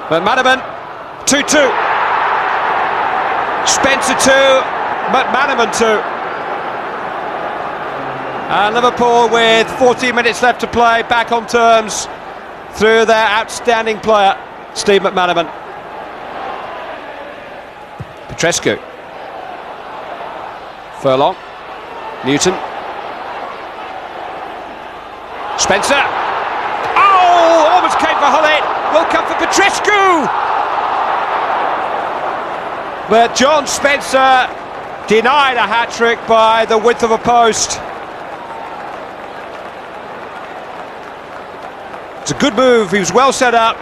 McManaman, 2-2. Spencer 2, McManaman 2. And Liverpool, with 14 minutes left to play, back on terms through their outstanding player, Steve McManaman. Petrescu. Furlong. Newton. Spencer. Oh, almost came for Hullett. Will come for Petrescu. But John Spencer denied a hat-trick by the width of a post. It's a good move, he was well set up.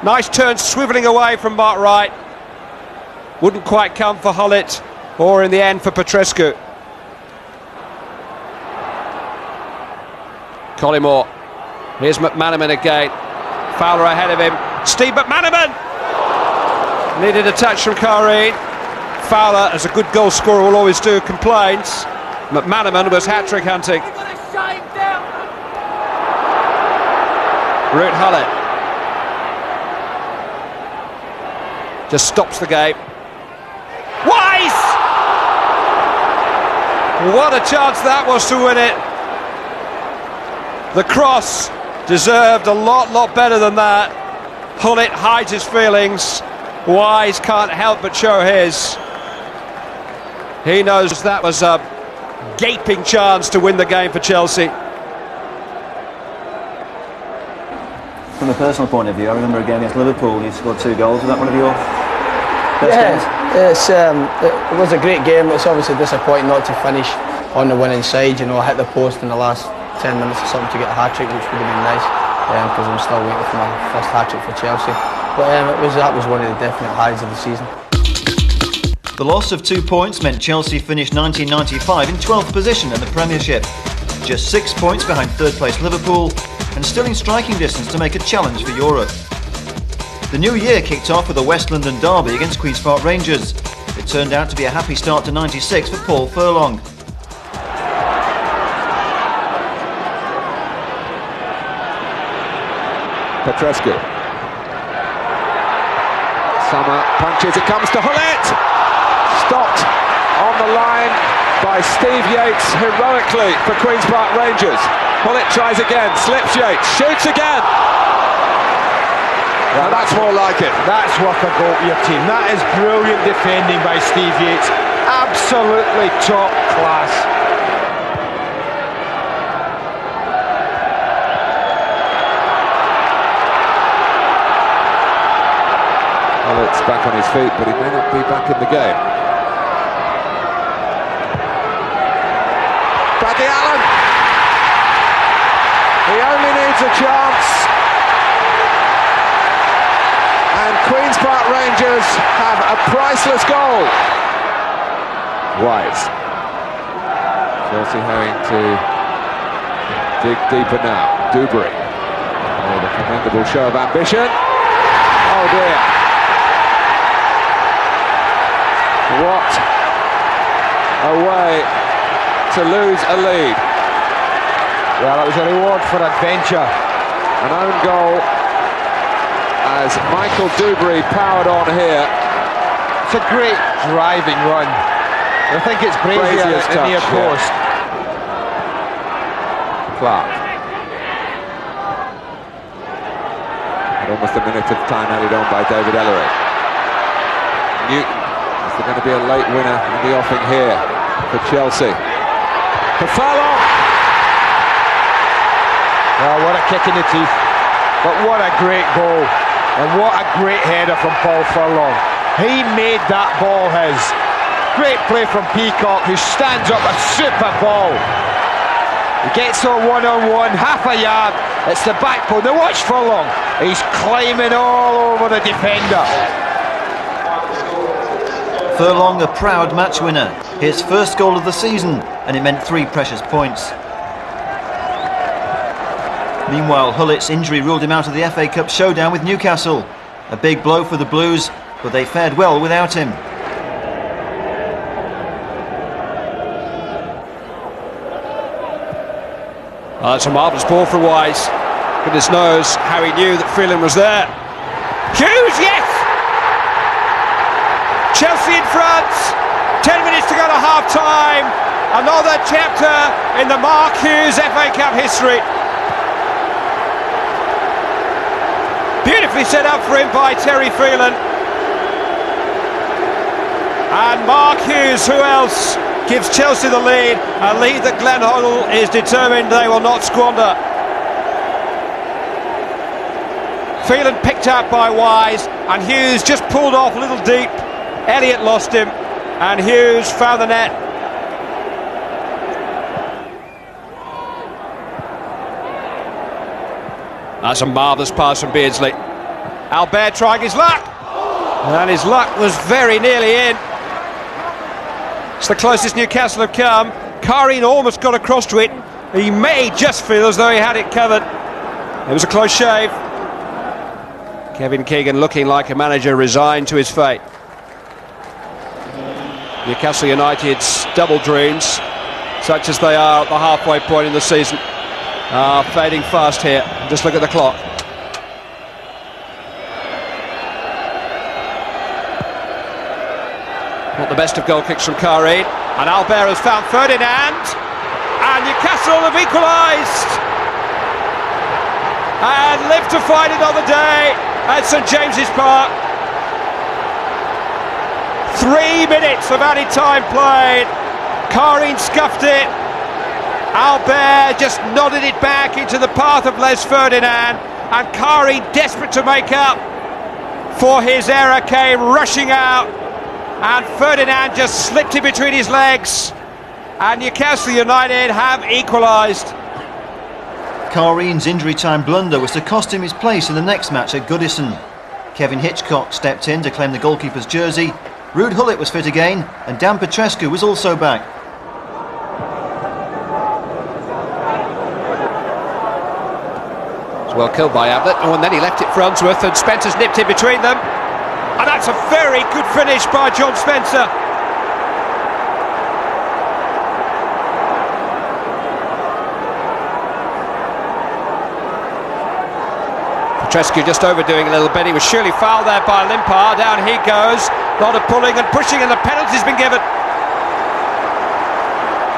Nice turn, swivelling away from Mark Wright. Wouldn't quite come for Hullett, or in the end for Petrescu. Collymore. Here's McManaman again. Fowler ahead of him. Steve McManaman! Needed a touch from Karin. Fowler, as a good goal scorer will always do, complains. McManaman was hat-trick hunting. Ruud Hullett just stops the game. Wise! What a chance that was to win it. The cross deserved a lot better than that. Hullett hides his feelings. Wise can't help but show his. He knows that was a gaping chance to win the game for Chelsea. From a personal point of view, I remember a game against Liverpool, you scored 2 goals. Was that one of yours? games? It was a great game. It's obviously disappointing not to finish on the winning side. You know, I hit the post in the last 10 minutes or something to get a hat-trick, which would have been nice, because I'm still waiting for my first hat-trick for Chelsea. But that was one of the definite highs of the season. The loss of 2 points meant Chelsea finished 1995 in 12th position in the Premiership, just 6 points behind third place Liverpool, and still in striking distance to make a challenge for Europe. The new year kicked off with a West London derby against Queen's Park Rangers. It turned out to be a happy start to 96 for Paul Furlong. Petrescu. Summer punches, it comes to Hullet! Stopped on the line by Steve Yates heroically for Queen's Park Rangers. Hullet tries again, slips Yates, shoots again! Well, that's more like it. That's worth a goal to your team. That is brilliant defending by Steve Yates. Absolutely top class. Hullet's back on his feet, but he may not be back in the game. Bradley Allen! He only needs a chance. And Queen's Park Rangers have a priceless goal. Wise. Chelsea having to dig deeper now. Dubry. Oh, the commendable show of ambition. Oh dear. What a way to lose a lead. Well, it was a reward for adventure. An own goal as Michael Dubry powered on here. It's a great driving run. I think it's Brazier at the near post. Clark. Had almost a minute of time added on by David Ellery. Newton. Is there going to be a late winner in the offing here for Chelsea? For Furlong! Oh, what a kick in the teeth. But what a great goal. And what a great header from Paul Furlong. He made that ball his. Great play from Peacock, who stands up a super ball. He gets a one-on-one, half a yard. It's the back post. Now watch Furlong. He's climbing all over the defender. Furlong a proud match winner. His first goal of the season, and it meant 3 precious points. Meanwhile, Hullet's injury ruled him out of the FA Cup showdown with Newcastle. A big blow for the Blues, but they fared well without him. Oh, that's a marvellous ball for Wise. Goodness knows how he knew that Phelan was there. Hughes, yes! Chelsea in front. 10 minutes to go to half-time. Another chapter in the Mark Hughes FA Cup history. Beautifully set up for him by Terry Phelan. And Mark Hughes, who else, gives Chelsea the lead, a lead that Glenn Hoddle is determined they will not squander. Phelan picked out by Wise, and Hughes just pulled off a little deep. Elliott lost him, and Hughes found the net. That's a marvellous pass from Beardsley. Albert trying his luck, and his luck was very nearly in. It's the closest Newcastle have come. Karine almost got across to it. He may just feel as though he had it covered. It was a close shave. Kevin Keegan looking like a manager resigned to his fate. Newcastle United's double dreams, such as they are at the halfway point in the season, are fading fast here. Just look at the clock. Not the best of goal kicks from Karine, and Albert has found Ferdinand, and Newcastle have equalised and live to fight another day at St James's Park. 3 minutes of added time played. Karine scuffed it. Albert just nodded it back into the path of Les Ferdinand, and Karine desperate to make up for his error came rushing out, and Ferdinand just slipped in between his legs, and Newcastle United have equalised. Careen's injury time blunder was to cost him his place in the next match at Goodison. Kevin Hitchcock stepped in to claim the goalkeeper's jersey. Ruud Gullit was fit again, and Dan Petrescu was also back. It's well killed by Ablett, and then he left it for Unsworth, and Spencer's nipped in between them. And that's a very good finish by John Spencer. Petrescu just overdoing a little bit. He was surely fouled there by Limpar. Down he goes. A lot of pulling and pushing, and the penalty's been given.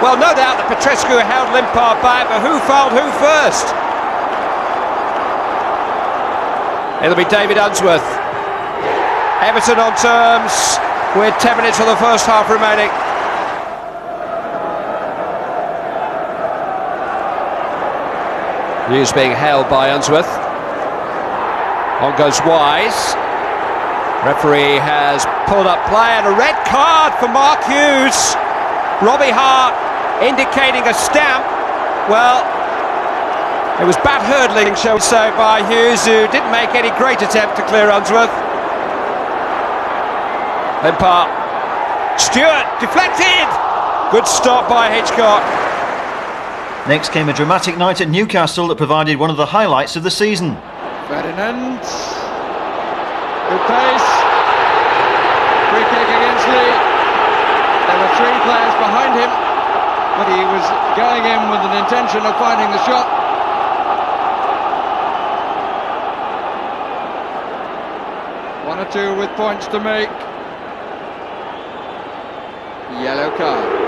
Well, no doubt that Petrescu held Limpar back, but who fouled who first? It'll be David Unsworth. Everton on terms with 10 minutes of the first half remaining. Hughes being held by Unsworth. On goes Wise. Referee has pulled up play, and a red card for Mark Hughes. Robbie Hart indicating a stamp. Well, it was bad hurdling, shall we say, by Hughes, who didn't make any great attempt to clear Unsworth. Limpar. Stewart deflected. Good stop by Hitchcock. Next came a dramatic night at Newcastle that provided one of the highlights of the season. Ferdinand, good pace, free kick against Lee. There were 3 players behind him, but he was going in with an intention of finding the shot. One or two with points to make. Yellow card.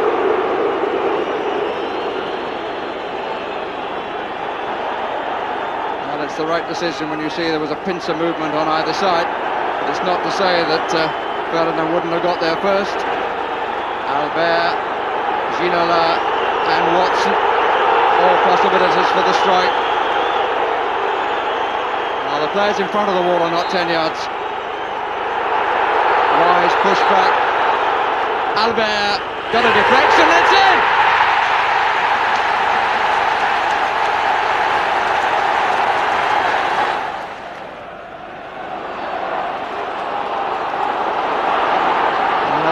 It's the right decision when you see there was a pincer movement on either side. But it's not to say that Ferdinand wouldn't have got there first. Albert, Ginola and Watson, all possibilities for the strike. Well, the players in front of the wall are not 10 yards. Wise push back. Albert got a deflection, it's in!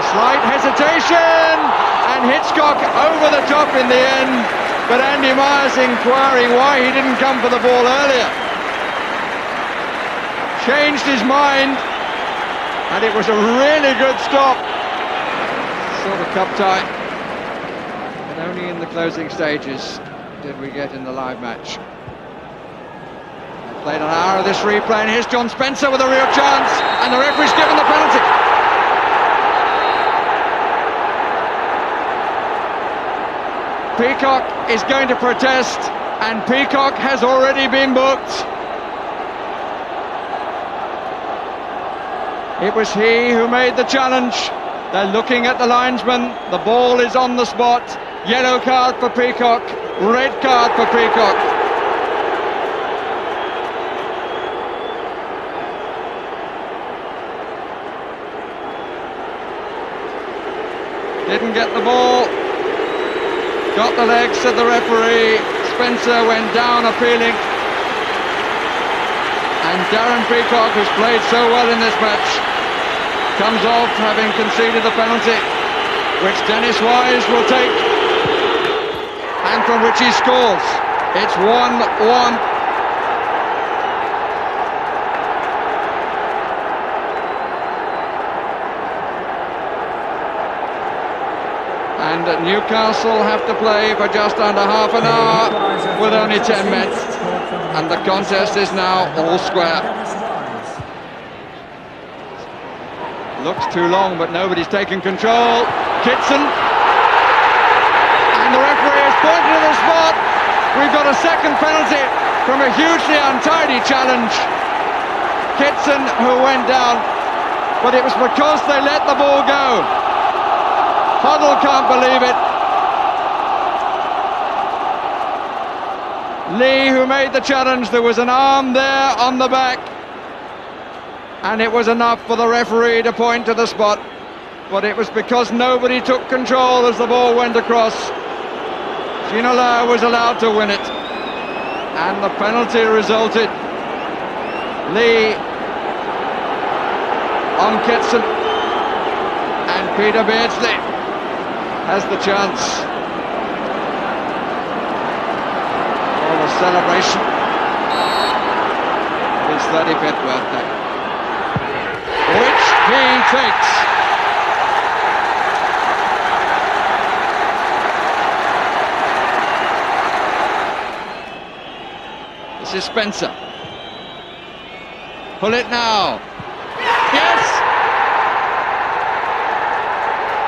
Slight hesitation, and Hitchcock over the top in the end, but Andy Myers inquiring why he didn't come for the ball earlier. Changed his mind, and it was a really good stop. Sort of cup tie, but only in the closing stages did we get in the live match. Played an hour of this replay, and here's John Spencer with a real chance, and the referee's given the penalty. Peacock is going to protest, and Peacock has already been booked. It was he who made the challenge. They're looking at the linesman. The ball is on the spot. Yellow card for Peacock, red card for Peacock. Didn't get the ball. Got the leg, said the referee. Spencer went down appealing. And Darren Peacock, who's played so well in this match, comes off having conceded the penalty, which Dennis Wise will take, and from which he scores. It's 1-1. And Newcastle have to play for just under half an hour with only 10 men. And the contest is now all square. Looks too long, but nobody's taken control. Kitson. And the referee has pointed to the spot. We've got a second penalty from a hugely untidy challenge. Kitson, who went down, but it was because they let the ball go. Huddle can't believe it. Lee, who made the challenge, there was an arm there on the back. and it was enough for the referee to point to the spot, but it was because nobody took control as the ball went across. Ginola was allowed to win it, and the penalty resulted. Lee on Kitson, and Peter Beardsley has the chance for the celebration of his 35th birthday, which he takes. This is Spencer. Pull it now. Yes!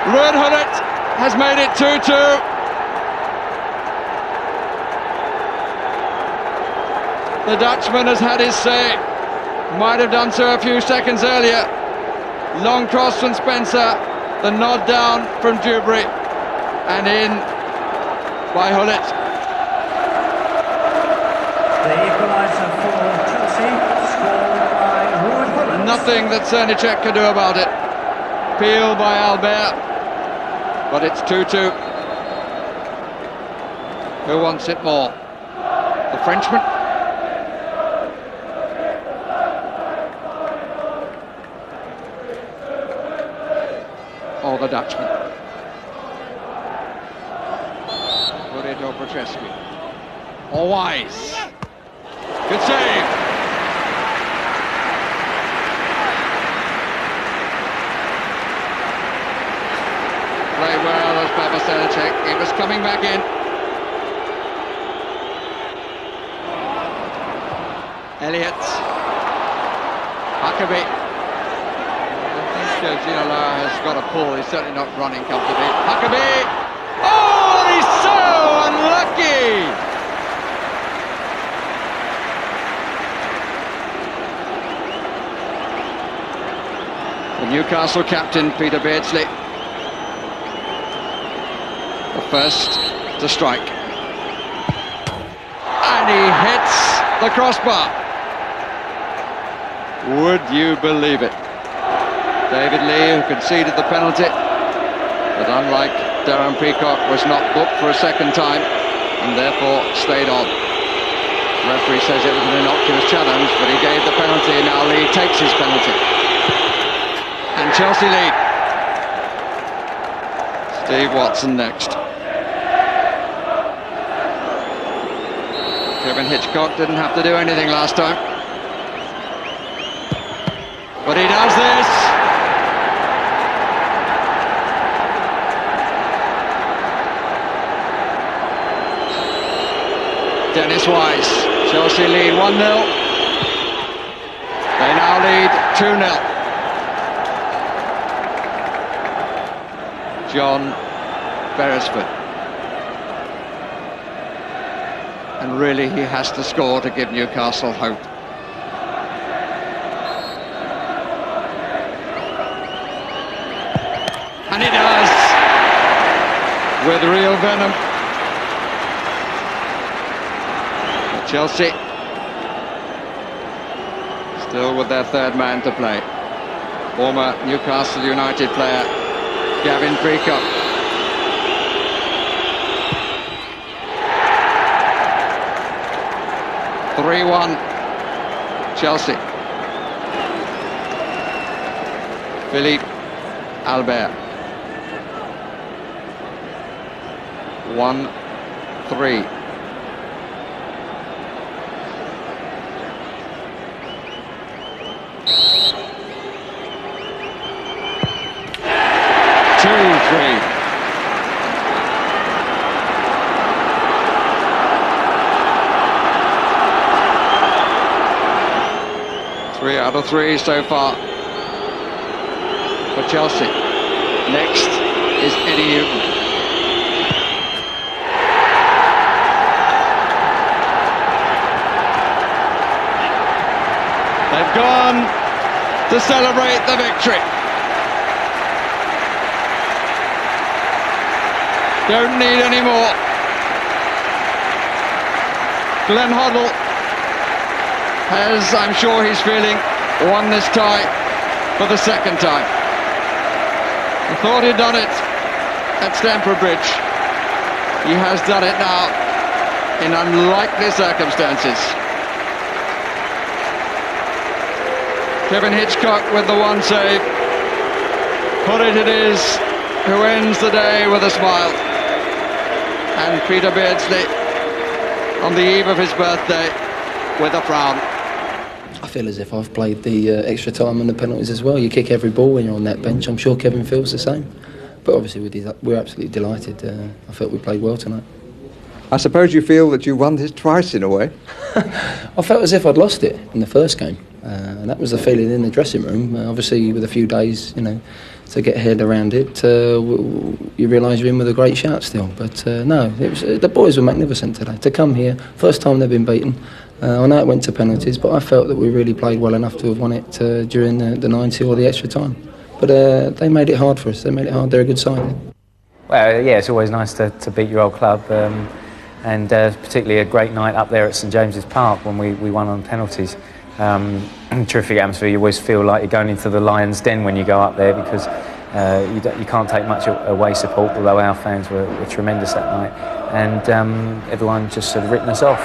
Ruud Gullit has made it 2-2. The Dutchman has had his say. Might have done so a few seconds earlier. Long cross from Spencer. The nod down from Dewberry. And in by Gullit. The equaliser for Chelsea, scored by Ruud Gullit. Nothing that Cernicek can do about it. Peel by Albert, but it's 2-2. Who wants it more? The Frenchman? Or the Dutchman? Put it over Petrescu. Or Wise. Good save. Play well as Papa Cernicek. He was coming back in. Elliott. Huckabee. I think Ginola has got a pull. He's certainly not running comfortably. Huckabee. Oh, he's so unlucky. The Newcastle captain, Peter Beardsley, the first to strike. And he hits the crossbar. Would you believe it? David Lee, who conceded the penalty, but unlike Darren Peacock, was not booked for a second time and therefore stayed on. The referee says it was an innocuous challenge, but he gave the penalty. Now Lee takes his penalty. And Chelsea lead. Steve Watson next. Kevin Hitchcock didn't have to do anything last time. But he does this. Dennis Wise. Chelsea lead 1-0. They now lead 2-0. John Beresford. And really he has to score to give Newcastle hope. And he does! With real venom. Chelsea still with their third man to play. Former Newcastle United player Gavin Peacock. (3-1) Chelsea. Philippe Albert. 1-3. Three out of three so far for Chelsea. Next is Eddie Newton. They've gone to celebrate the victory. Don't need any more. Glenn Hoddle has, I'm sure he's feeling won this tie for the second time. He thought he'd done it at Stamford Bridge. He has done it now in unlikely circumstances. Kevin Hitchcock with the one save. Put it is who ends the day with a smile. And Peter Beardsley on the eve of his birthday with a frown. I feel as if I've played the extra time and the penalties as well. You kick every ball when you're on that bench. I'm sure Kevin feels the same. But obviously we're absolutely delighted. I felt we played well tonight. I suppose you feel that you won this twice in a way? I felt as if I'd lost it in the first game. And that was the feeling in the dressing room. Obviously with a few days, to get head around it, you realise you're in with a great shout still. But no, the boys were magnificent today. To come here, first time they've been beaten. I know it went to penalties, but I felt that we really played well enough to have won it during the 90 or the extra time. But they made it hard for us. They made it hard. They're a good side. Well, yeah, it's always nice to beat your old club, and particularly a great night up there at St James's Park when we won on penalties. Terrific atmosphere. You always feel like you're going into the Lions' Den when you go up there because you can't take much away support, although our fans were tremendous that night. And everyone just sort of written us off.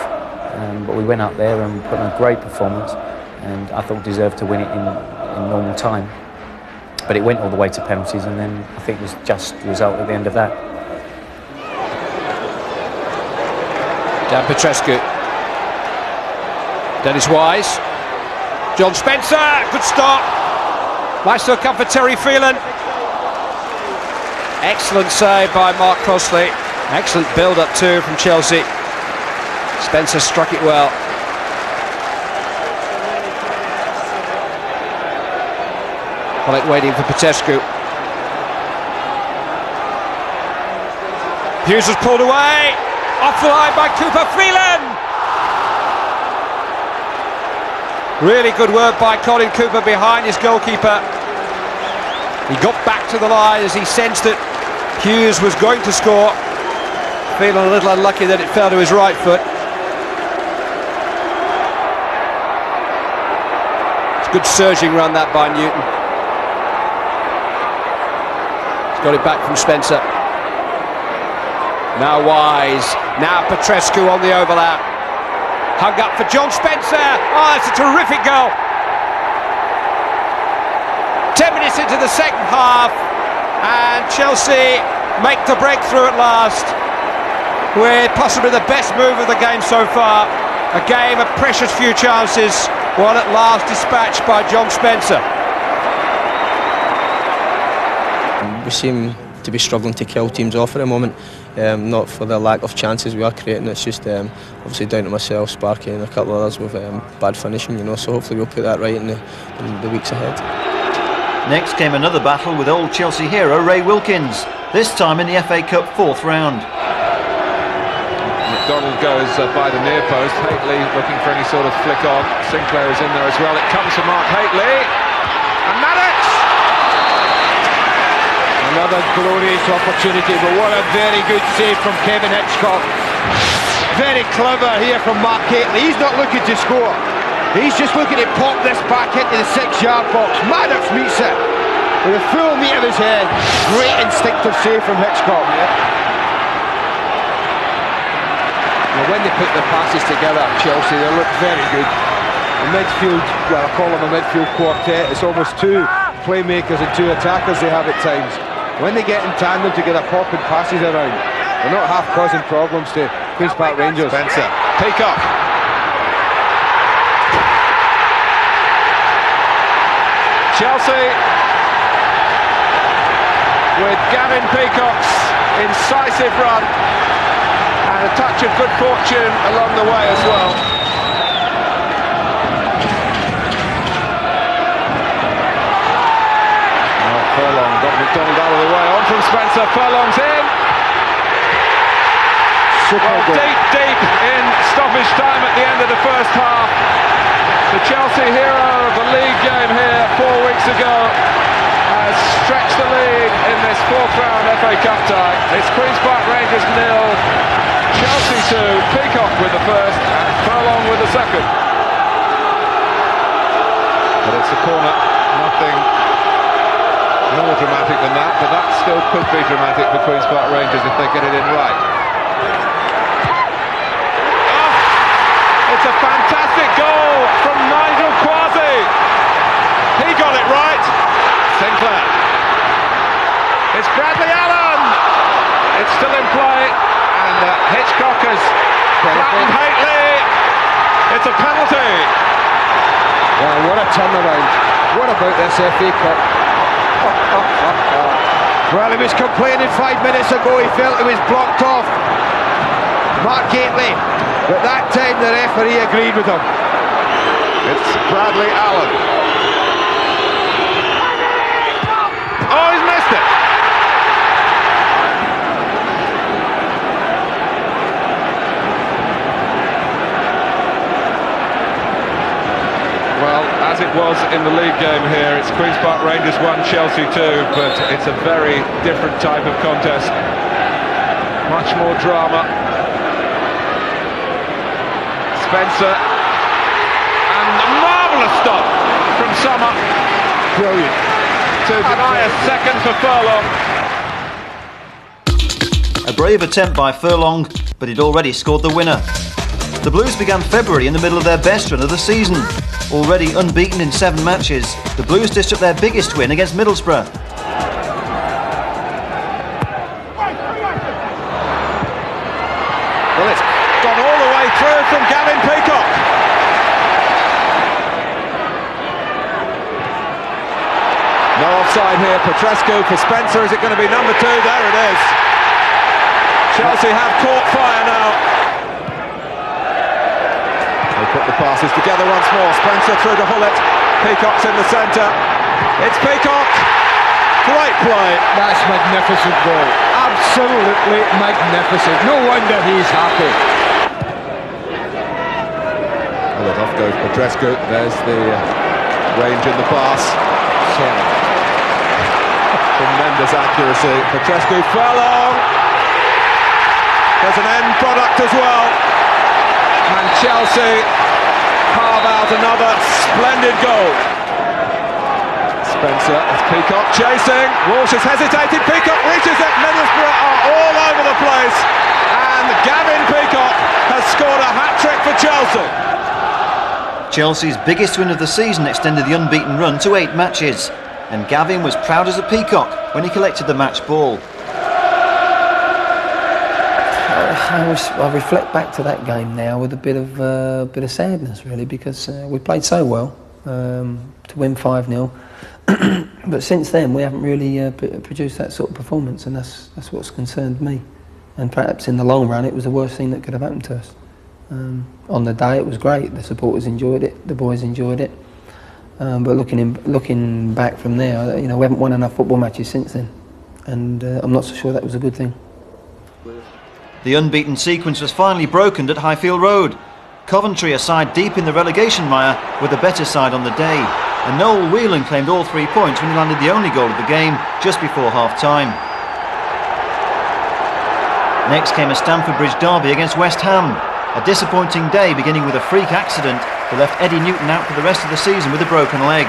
But we went up there and put on a great performance, and I thought deserved to win it in normal time. But it went all the way to penalties, and then I think it was just the result at the end of that. Dan Petrescu. Dennis Wise. John Spencer. Good stop. Nice to come for Terry Phelan. Excellent save by Mark Crossley. Excellent build-up too from Chelsea. Spencer struck it well. Pollock waiting for Petrescu. Hughes was pulled away. Off the line by Cooper Phelan. Really good work by Colin Cooper behind his goalkeeper. He got back to the line as he sensed that Hughes was going to score. Feeling a little unlucky that it fell to his right foot. It's a good surging run that by Newton. He's got it back from Spencer. Now Wise, now Petrescu on the overlap. Hung up for John Spencer. Oh, it's a terrific goal. 10 minutes into the second half, and Chelsea make the breakthrough at last with possibly the best move of the game so far. A game of precious few chances, one at last dispatched by John Spencer. We seem to be struggling to kill teams off at the moment, not for the lack of chances we are creating. It's just obviously down to myself, Sparky and a couple of others with bad finishing, so hopefully we'll put that right in the weeks ahead. Next came another battle with old Chelsea hero Ray Wilkins, this time in the FA Cup fourth round. McDonald goes by the near post. Haitley looking for any sort of flick on. Sinclair is in there as well. It comes from Mark Haitley. And Maddox! Another glorious opportunity, but what a very good save from Kevin Hitchcock. Very clever here from Mark Haitley. He's not looking to score. He's just looking to pop this back into the 6-yard box. Maddox meets it with a full meat of his head. Great instinctive save from Hitchcock. Well, when they put the passes together, Chelsea, they look very good. The midfield, well, I call them a midfield quartet. It's almost two playmakers and two attackers they have at times. When they get in tandem to get a popping passes around, they're not half causing problems to Queen's Park Rangers. Spencer, Peacock. Chelsea with Gavin Peacock's incisive run and a touch of good fortune along the way as well. Furlong got McDonald out of the way, on from Spencer, Furlong's in. Deep in stoppage time at the end of the first half. The Chelsea hero of the league game here 4 weeks ago has stretched the lead in this fourth round FA Cup tie. It's Queen's Park Rangers 0, Chelsea 2, Peacock with the first and Furlong with the second. But It's a corner, nothing more dramatic than that, but that still could be dramatic for Queen's Park Rangers if they get it in right. It's a fantastic goal from Nigel Quasi. He got it right. Sinclair. It's Bradley Allen. It's still in play, and Hitchcock has flattened Haitley. It's a penalty. Well, what a turnaround. What about this FA Cup? Well, he was complaining 5 minutes ago. He felt it was blocked off. Mark Haitley. But that time the referee agreed with him. It's Bradley Allen. Oh, he's missed it. Well, as it was in the league game here, it's Queen's Park Rangers 1, Chelsea 2, but it's a very different type of contest. Much more drama. Spencer, and a marvellous stop from Summer. Brilliant. To deny a second for Furlong. A brave attempt by Furlong, but he'd already scored the winner. The Blues began February in the middle of their best run of the season. Already unbeaten in 7 matches, the Blues dished up their biggest win against Middlesbrough. Well, it's gone all the way through from Gavin Peacock. No offside here. Petrescu for Spencer. Is it going to be number 2? There it is. Chelsea have caught fire now. They put the passes together once more. Spencer through to Hullett. Peacock's in the centre. It's Peacock. Great play. That's magnificent goal. Absolutely magnificent. No wonder he's happy. Well, off goes Petrescu. There's the range in the pass. Tremendous accuracy. Petrescu, Furlong. There's an end product as well. And Chelsea carve out another splendid goal. Spencer, it's Peacock chasing. Walsh has hesitated. Peacock reaches it. Middlesbrough are all over the place. And Gavin Peacock has scored a hat-trick for Chelsea. Chelsea's biggest win of the season extended the unbeaten run to 8 matches. And Gavin was proud as a peacock when he collected the match ball. I reflect back to that game now with a bit of sadness, really, because we played so well to win 5-0. But since then we haven't really produced that sort of performance, and that's what's concerned me. And perhaps in the long run it was the worst thing that could have happened to us. On the day it was great, the supporters enjoyed it, the boys enjoyed it. But looking back from there, we haven't won enough football matches since then, and I'm not so sure that was a good thing. The unbeaten sequence was finally broken at Highfield Road. Coventry, a side deep in the relegation mire, were the better side on the day, and Noel Whelan claimed all 3 points when he landed the only goal of the game just before half-time. Next came a Stamford Bridge derby against West Ham. A disappointing day beginning with a freak accident that left Eddie Newton out for the rest of the season with a broken leg.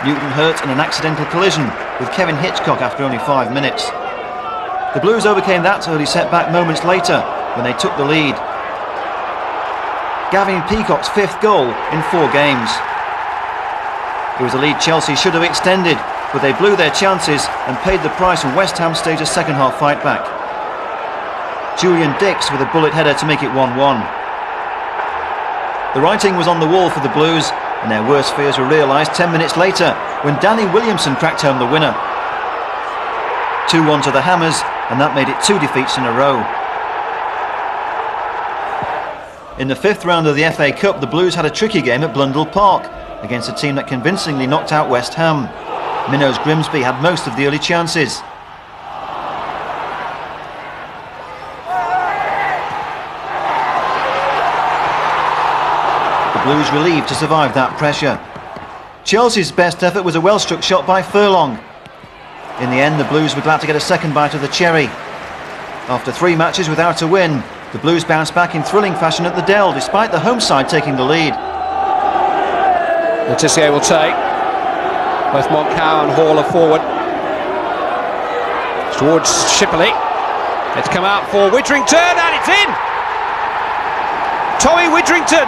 Newton hurt in an accidental collision with Kevin Hitchcock after only 5 minutes. The Blues overcame that early setback moments later when they took the lead. Gavin Peacock's 5th goal in 4 games. It was a lead Chelsea should have extended, but they blew their chances and paid the price when West Ham staged a second-half fight-back. Julian Dix with a bullet header to make it 1-1. The writing was on the wall for the Blues, and their worst fears were realised 10 minutes later when Danny Williamson cracked home the winner. 2-1 to the Hammers, and that made it 2 defeats in a row. In the 5th round of the FA Cup, the Blues had a tricky game at Blundell Park against a team that convincingly knocked out West Ham. Minnows Grimsby had most of the early chances. The Blues relieved to survive that pressure. Chelsea's best effort was a well-struck shot by Furlong. In the end, the Blues were glad to get a second bite of the cherry. After 3 matches without a win, the Blues bounced back in thrilling fashion at the Dell, despite the home side taking the lead. Letizia will take. Both Moncau and Hall are forward. It's towards Shipley. It's come out for Widrington and it's in! Tommy Widrington.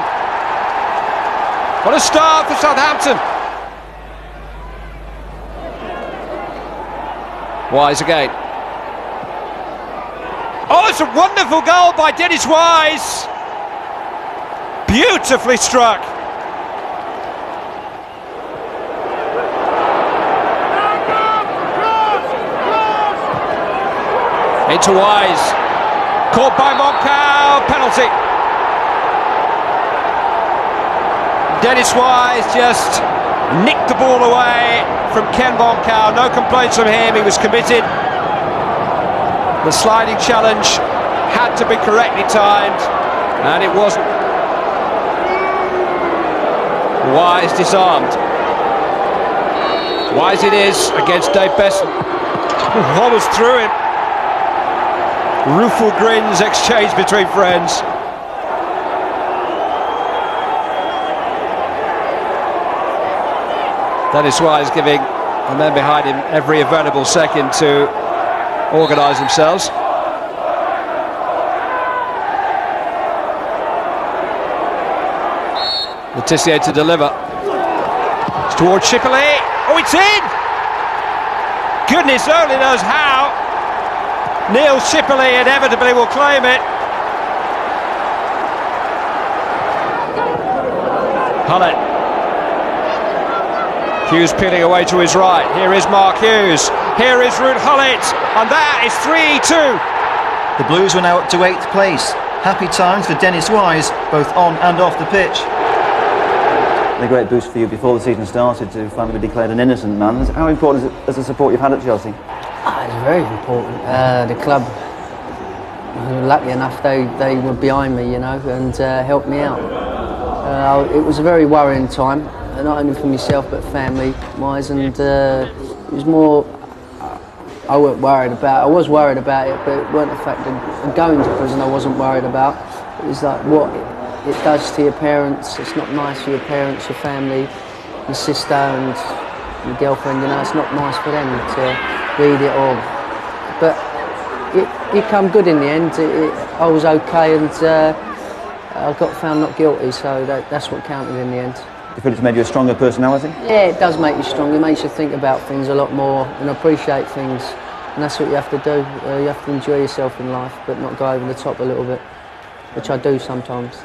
What a start for Southampton. Wise again. Oh, it's a wonderful goal by Dennis Wise. Beautifully struck. Into Wise. Caught by Moncau. Penalty. Dennis Wise just nicked the ball away from Ken Moncau. No complaints from him. He was committed. The sliding challenge had to be correctly timed, and it wasn't. Wise disarmed. Wise it is against Dave Besson. Almost through him. Rueful grins exchanged between friends. Dennis Wise giving the men behind him every available second to organise themselves. Letizia to deliver. It's towards Shipley. Oh, it's in! Goodness only knows how. Neil Shipley inevitably will claim it. Hullett. Hughes peeling away to his right. Here is Mark Hughes. Here is Ruud Hullett. And that is 3-2. The Blues were now up to 8th place. Happy times for Dennis Wise, both on and off the pitch. A great boost for you before the season started to finally be declared an innocent man. How important is it as the support you've had at Chelsea? It's very important. The club, lucky enough, they were behind me, you know, and helped me out. It was a very worrying time, not only for myself but family-wise, and it was more. I wasn't worried about. I was worried about it, but it weren't the fact of going to prison. I wasn't worried about. It was like what it does to your parents. It's not nice for your parents, your family, your sister and your girlfriend. You know, it's not nice for them to read it all. But it come good in the end. I was okay, and I got found not guilty. So that's what counted in the end. Do you feel it's made you a stronger personality? Yeah, it does make you stronger. It makes you think about things a lot more and appreciate things. And that's what you have to do. You have to enjoy yourself in life, but not go over the top a little bit, which I do sometimes.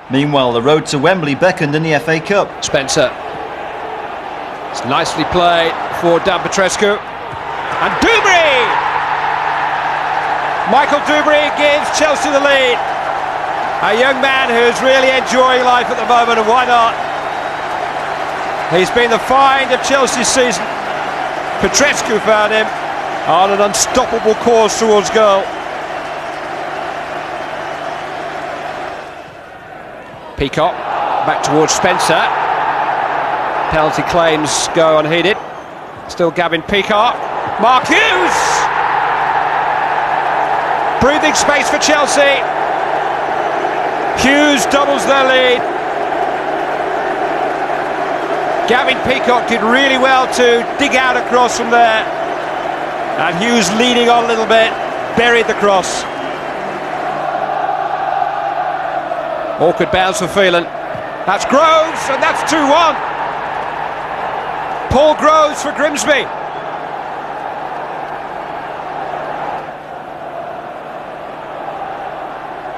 Meanwhile, the road to Wembley beckoned in the FA Cup. Spencer. It's nicely played for Dan Petrescu. And Dubry! Michael Dubry gives Chelsea the lead. A young man who's really enjoying life at the moment, and why not? He's been the find of Chelsea's season. Petrescu found him on an unstoppable course towards goal. Peacock back towards Spencer. Penalty claims go unheeded. Still Gavin Peacock. Mark Hughes! Breathing space for Chelsea. Hughes doubles their lead. Gavin Peacock did really well to dig out a cross from there. And Hughes leading on a little bit, buried the cross. Awkward bounce for Phelan. That's Groves, and that's 2-1. Paul Groves for Grimsby.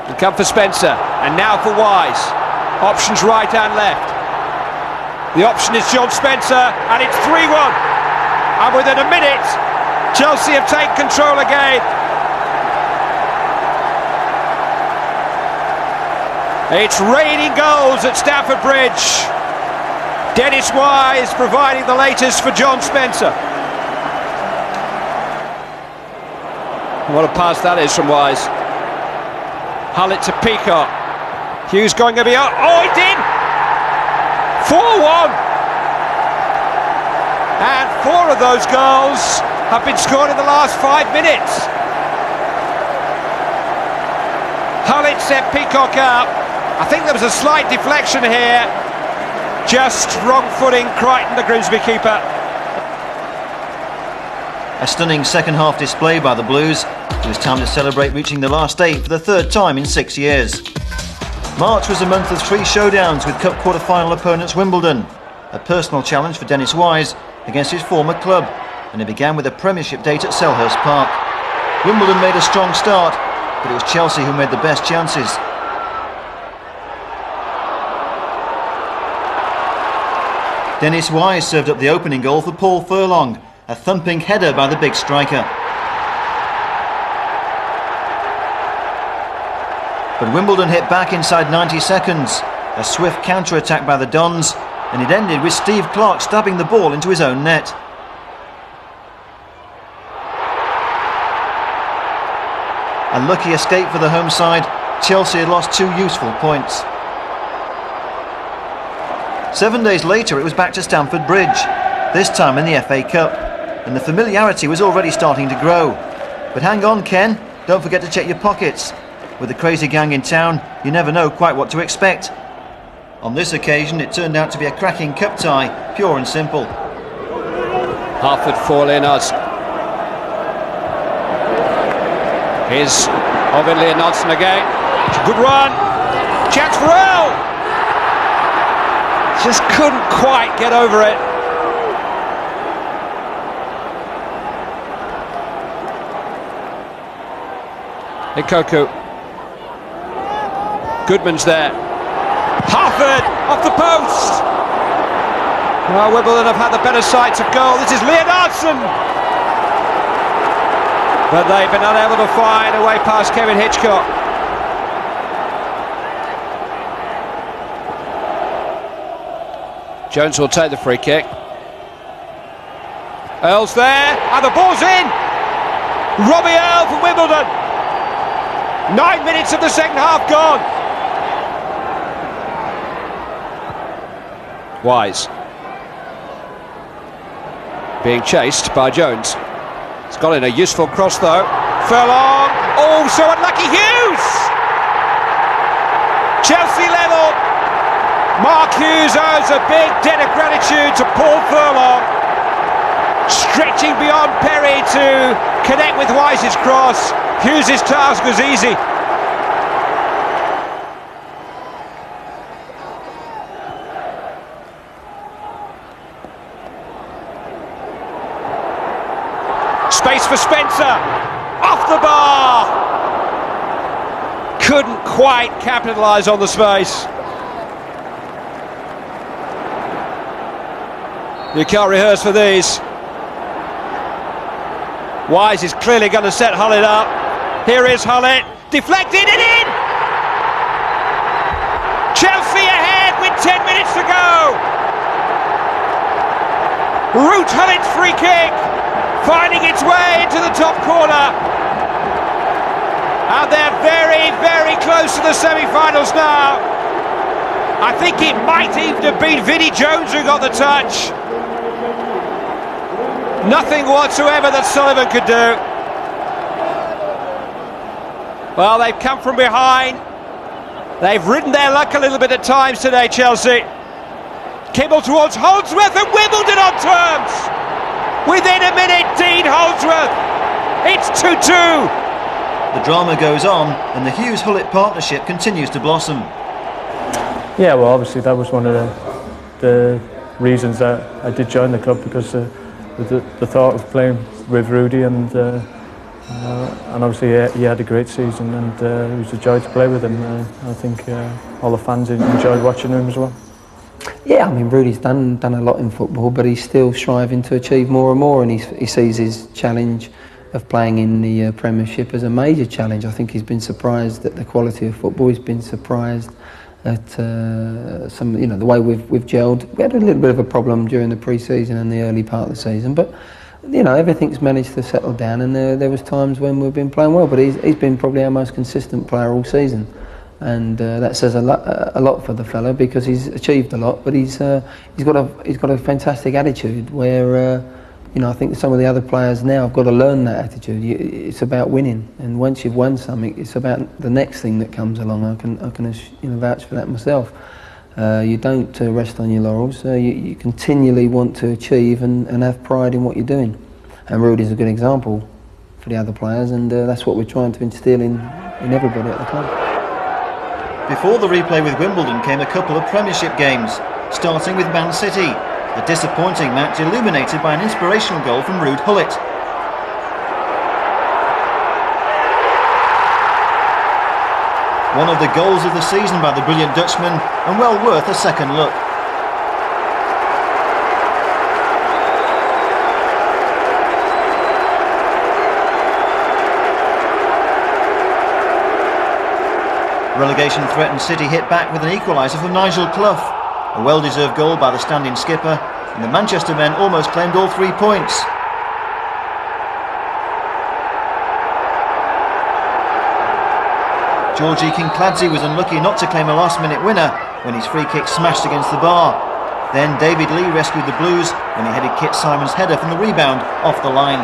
They come for Spencer, and now for Wise. Options right and left. The option is John Spencer, and it's 3-1. And within a minute, Chelsea have taken control again. It's raining goals at Stamford Bridge. Dennis Wise providing the latest for John Spencer. What a pass that is from Wise. Hullett to Peacock. Hughes going to be up. Oh, he did! 4-1. And 4 of those goals have been scored in the last 5 minutes. Hullett set Peacock up. I think there was a slight deflection here. Just wrong footing, Crichton, the Grimsby keeper. A stunning second half display by the Blues. It was time to celebrate reaching the last 8 for the 3rd time in 6 years. March was a month of 3 showdowns with cup quarter-final opponents Wimbledon. A personal challenge for Dennis Wise against his former club, and it began with a Premiership date at Selhurst Park. Wimbledon made a strong start, but it was Chelsea who made the best chances. Dennis Wise served up the opening goal for Paul Furlong, a thumping header by the big striker. But Wimbledon hit back inside 90 seconds. A swift counter-attack by the Dons, and it ended with Steve Clarke stabbing the ball into his own net. A lucky escape for the home side. Chelsea had lost 2 useful points. 7 days later it was back to Stamford Bridge, this time in the FA Cup, and the familiarity was already starting to grow. But hang on, Ken, don't forget to check your pockets. With the crazy gang in town, you never know quite what to expect. On this occasion it turned out to be a cracking cup tie, pure and simple. Hartford 4, Leonards. Here's Ovid Leonardson again. Good run. Chance for Earl. Just couldn't quite get over it. Ikoku. Goodman's there. Hartford off the post. Well, Wimbledon have had the better side to goal. This is Leonardson. But they've been unable to find a way past Kevin Hitchcock. Jones will take the free kick. Earl's there, and the ball's in! Robbie Earl for Wimbledon. 9 minutes of the second half gone. Wise. Being chased by Jones. It's got in a useful cross though. Furlong. Oh, so unlucky Hughes! Chelsea level. Mark Hughes owes a big debt of gratitude to Paul Furlong. Stretching beyond Perry to connect with Wise's cross. Hughes' task was easy. Space for Spencer, off the bar. Couldn't quite capitalise on the space. You can't rehearse for these. Wise is clearly going to set Hullett up. Here is Hullett, deflected and in! Chelsea ahead with 10 minutes to go. Ruud Hullett free kick. Finding its way into the top corner. And they're very, very close to the semi-finals now. I think it might even have been Vinnie Jones who got the touch. Nothing whatsoever that Sullivan could do. Well, they've come from behind. They've ridden their luck a little bit at times today, Chelsea. Kibble towards Holdsworth and Wimbledon on terms. Within a minute, Dean Holdsworth. It's 2-2. The drama goes on and the Hughes-Hullett partnership continues to blossom. Yeah, well, obviously that was one of the reasons that I did join the club, because the thought of playing with Rudy and obviously he had a great season and it was a joy to play with him. I think all the fans enjoyed watching him as well. Yeah, I mean, Rudy's done a lot in football, but he's still striving to achieve more and more, and he sees his challenge of playing in the Premiership as a major challenge. I think he's been surprised at the quality of football. He's been surprised at some, you know, the way we've gelled. We had a little bit of a problem during the pre-season and the early part of the season, but you know, everything's managed to settle down, and there was times when we've been playing well, but he's been probably our most consistent player all season. And that says a lot for the fella, because he's achieved a lot, but he's got a fantastic attitude where you know, I think some of the other players now have got to learn that attitude. It's about winning, and once you've won something, it's about the next thing that comes along. I can vouch for that myself. You don't rest on your laurels. You continually want to achieve and have pride in what you're doing. And Rudy's a good example for the other players, and that's what we're trying to instill in everybody at the club. Before the replay with Wimbledon came a couple of Premiership games, starting with Man City, a disappointing match illuminated by an inspirational goal from Ruud Gullit. One of the goals of the season by the brilliant Dutchman, and well worth a second look. Relegation threatened City hit back with an equaliser from Nigel Clough. A well-deserved goal by the standing skipper, and the Manchester men almost claimed all 3 points. Georgie Kinkladze was unlucky not to claim a last-minute winner when his free kick smashed against the bar. Then David Lee rescued the Blues when he headed Kit Simon's header from the rebound off the line.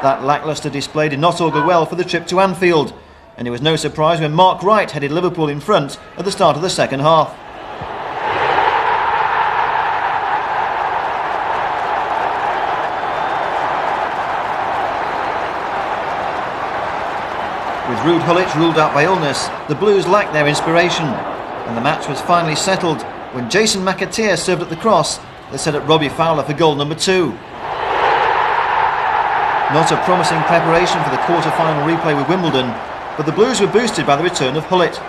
That lacklustre display did not augur well for the trip to Anfield, and it was no surprise when Mark Wright headed Liverpool in front at the start of the second half. With Ruud Gullit ruled out by illness, the Blues lacked their inspiration, and the match was finally settled when Jason McAteer served at the cross that set up Robbie Fowler for goal number 2. Not a promising preparation for the quarter-final replay with Wimbledon, but the Blues were boosted by the return of Gullit.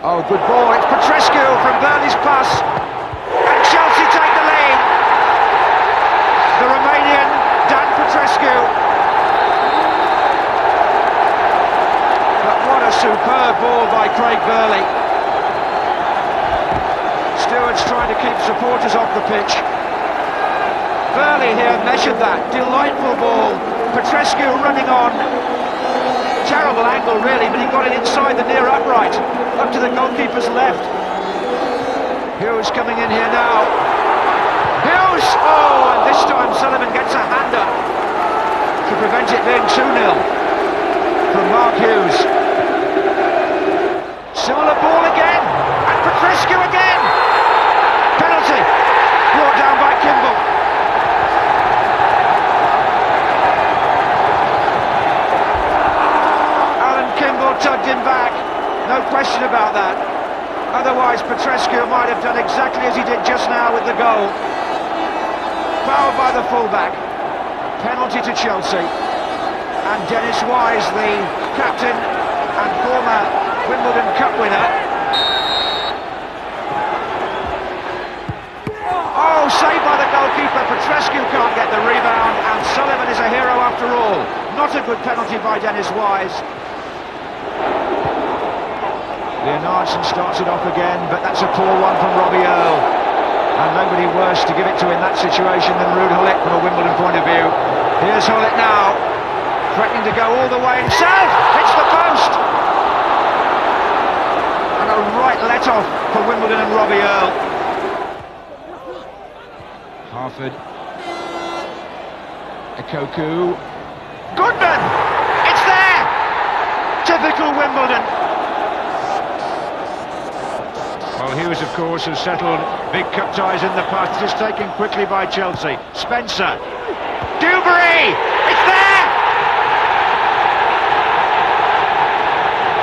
Oh, good ball. It's Petrescu from Burnley's pass. And Chelsea take the lead. The Romanian, Dan Petrescu. But what a superb ball by Craig Burley. Stewart's trying to keep supporters off the pitch. Burley here measured that. Delightful ball. Petrescu running on. Terrible angle really, but he got it inside the near upright, up to the goalkeeper's left. Hughes coming in here now. Hughes! Oh, and this time Sullivan gets a hand up to prevent it being 2-0 from Mark Hughes. Similar ball again, and Petrescu again. Penalty, brought down by Kimball. Alan Kimball tugged him back, no question about that. Otherwise Petrescu might have done exactly as he did just now with the goal. Fouled by the fullback. Penalty to Chelsea. And Dennis Wise, the captain and former Wimbledon Cup winner. Oh, saved by the goalkeeper. Petrescu can't get the rebound, and Sullivan is a hero after all. Not a good penalty by Dennis Wise. Leonardson starts it off again, but that's a poor one from Robbie Earle. And nobody worse to give it to in that situation than Ruud Gullit from a Wimbledon point of view. Here's Gullit now, threatening to go all the way himself. Hits the post. And a right let-off for Wimbledon and Robbie Earle. Harford. Ekoku. Goodman! It's there! Typical Wimbledon. Well, Hughes, of course, has settled big cup ties in the past. It is taken quickly by Chelsea. Spencer. Dewberry! It's there!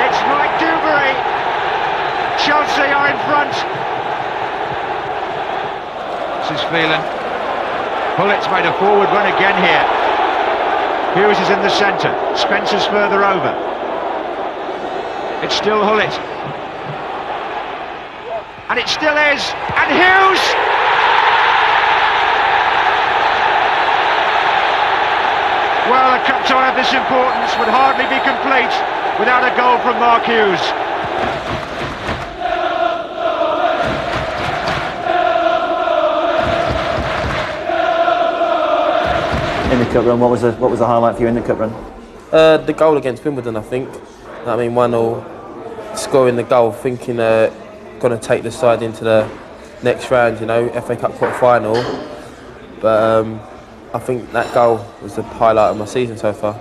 It's Mike Dewberry. Chelsea are in front. This is Phelan. Gullit made a forward run again here. Hughes is in the centre. Spencer's further over. It's still Gullit. And it still is. And Hughes! Well, a cup tie of this importance would hardly be complete without a goal from Mark Hughes. In the cup run, what was the highlight for you in the cup run? The goal against Wimbledon, I think. 1-0, scoring the goal, thinking going to take the side into the next round, you know, FA Cup quarter-final. But I think that goal was the highlight of my season so far.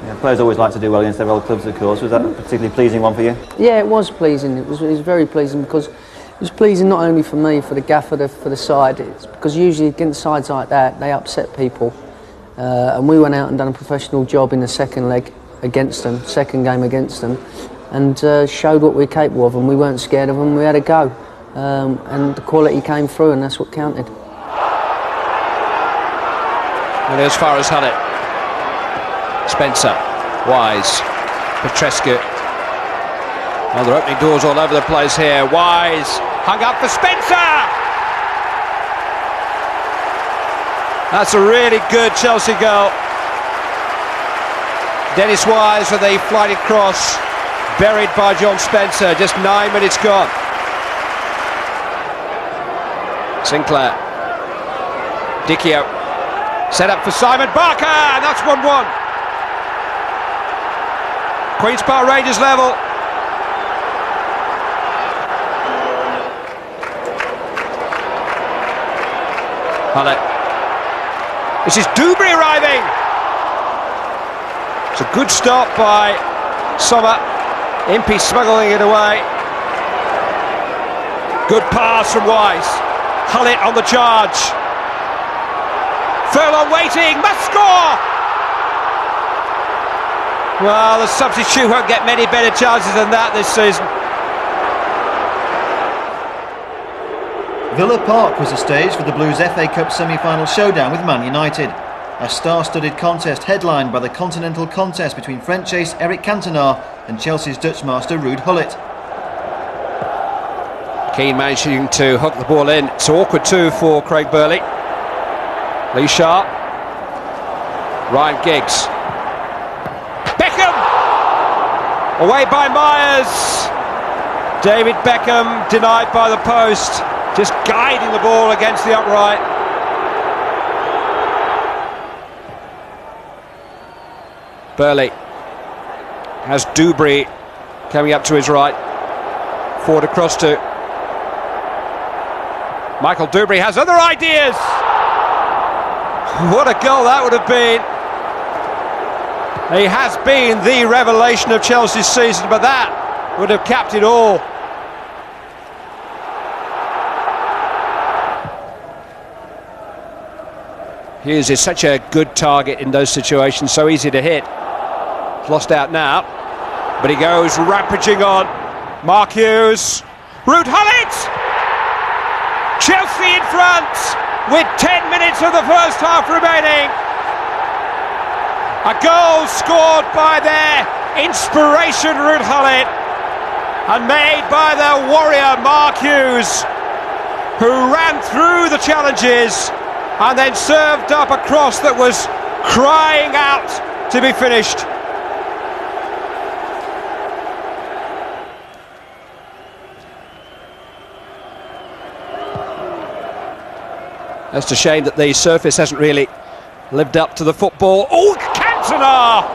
Yeah, players always like to do well against their old clubs, of course. Was that a particularly pleasing one for you? Yeah, it was pleasing. It was very pleasing because it was pleasing not only for me, for the gaffer, for the side. It's because usually against sides like that, they upset people. And we went out and done a professional job in the second leg against them, second game against them, and showed what we're capable of, and we weren't scared of them. We had a go, and the quality came through, and that's what counted. And as far as Hullett, Spencer, Wise, Petrescu. Oh, they're opening doors all over the place here. Wise hung up for Spencer. That's a really good Chelsea goal. Dennis Wise with a flighted cross, buried by John Spencer. Just 9 minutes gone. Sinclair, Dicchio, set up for Simon Barker, and that's 1-1. Queen's Park Rangers level. Hullett. This is Dubry arriving. It's a good stop by Sommer. Impey smuggling it away. Good pass from Wise. Hullett on the charge. Furlong waiting, must score! Well, the substitute won't get many better chances than that this season. Villa Park was the stage for the Blues FA Cup semi-final showdown with Man United. A star-studded contest headlined by the continental contest between French ace Eric Cantona and Chelsea's Dutch master Ruud Gullit. Keane managing to hook the ball in. It's awkward too for Craig Burley. Lee Sharp. Ryan Giggs. Beckham! Away by Myers. David Beckham denied by the post. Just guiding the ball against the upright. Burley has Dubry coming up to his right. Forward across to Michael Dubry has other ideas. What a goal that would have been. He has been the revelation of Chelsea's season, but that would have capped it all. Hughes is such a good target in those situations, so easy to hit. Lost out now, but he goes rampaging on. Mark Hughes, Ruud Gullit! Chelsea in front with 10 minutes of the first half remaining. A goal scored by their inspiration, Ruud Gullit, and made by their warrior, Mark Hughes, who ran through the challenges and then served up a cross that was crying out to be finished. That's a shame that the surface hasn't really lived up to the football. Oh, Cantona!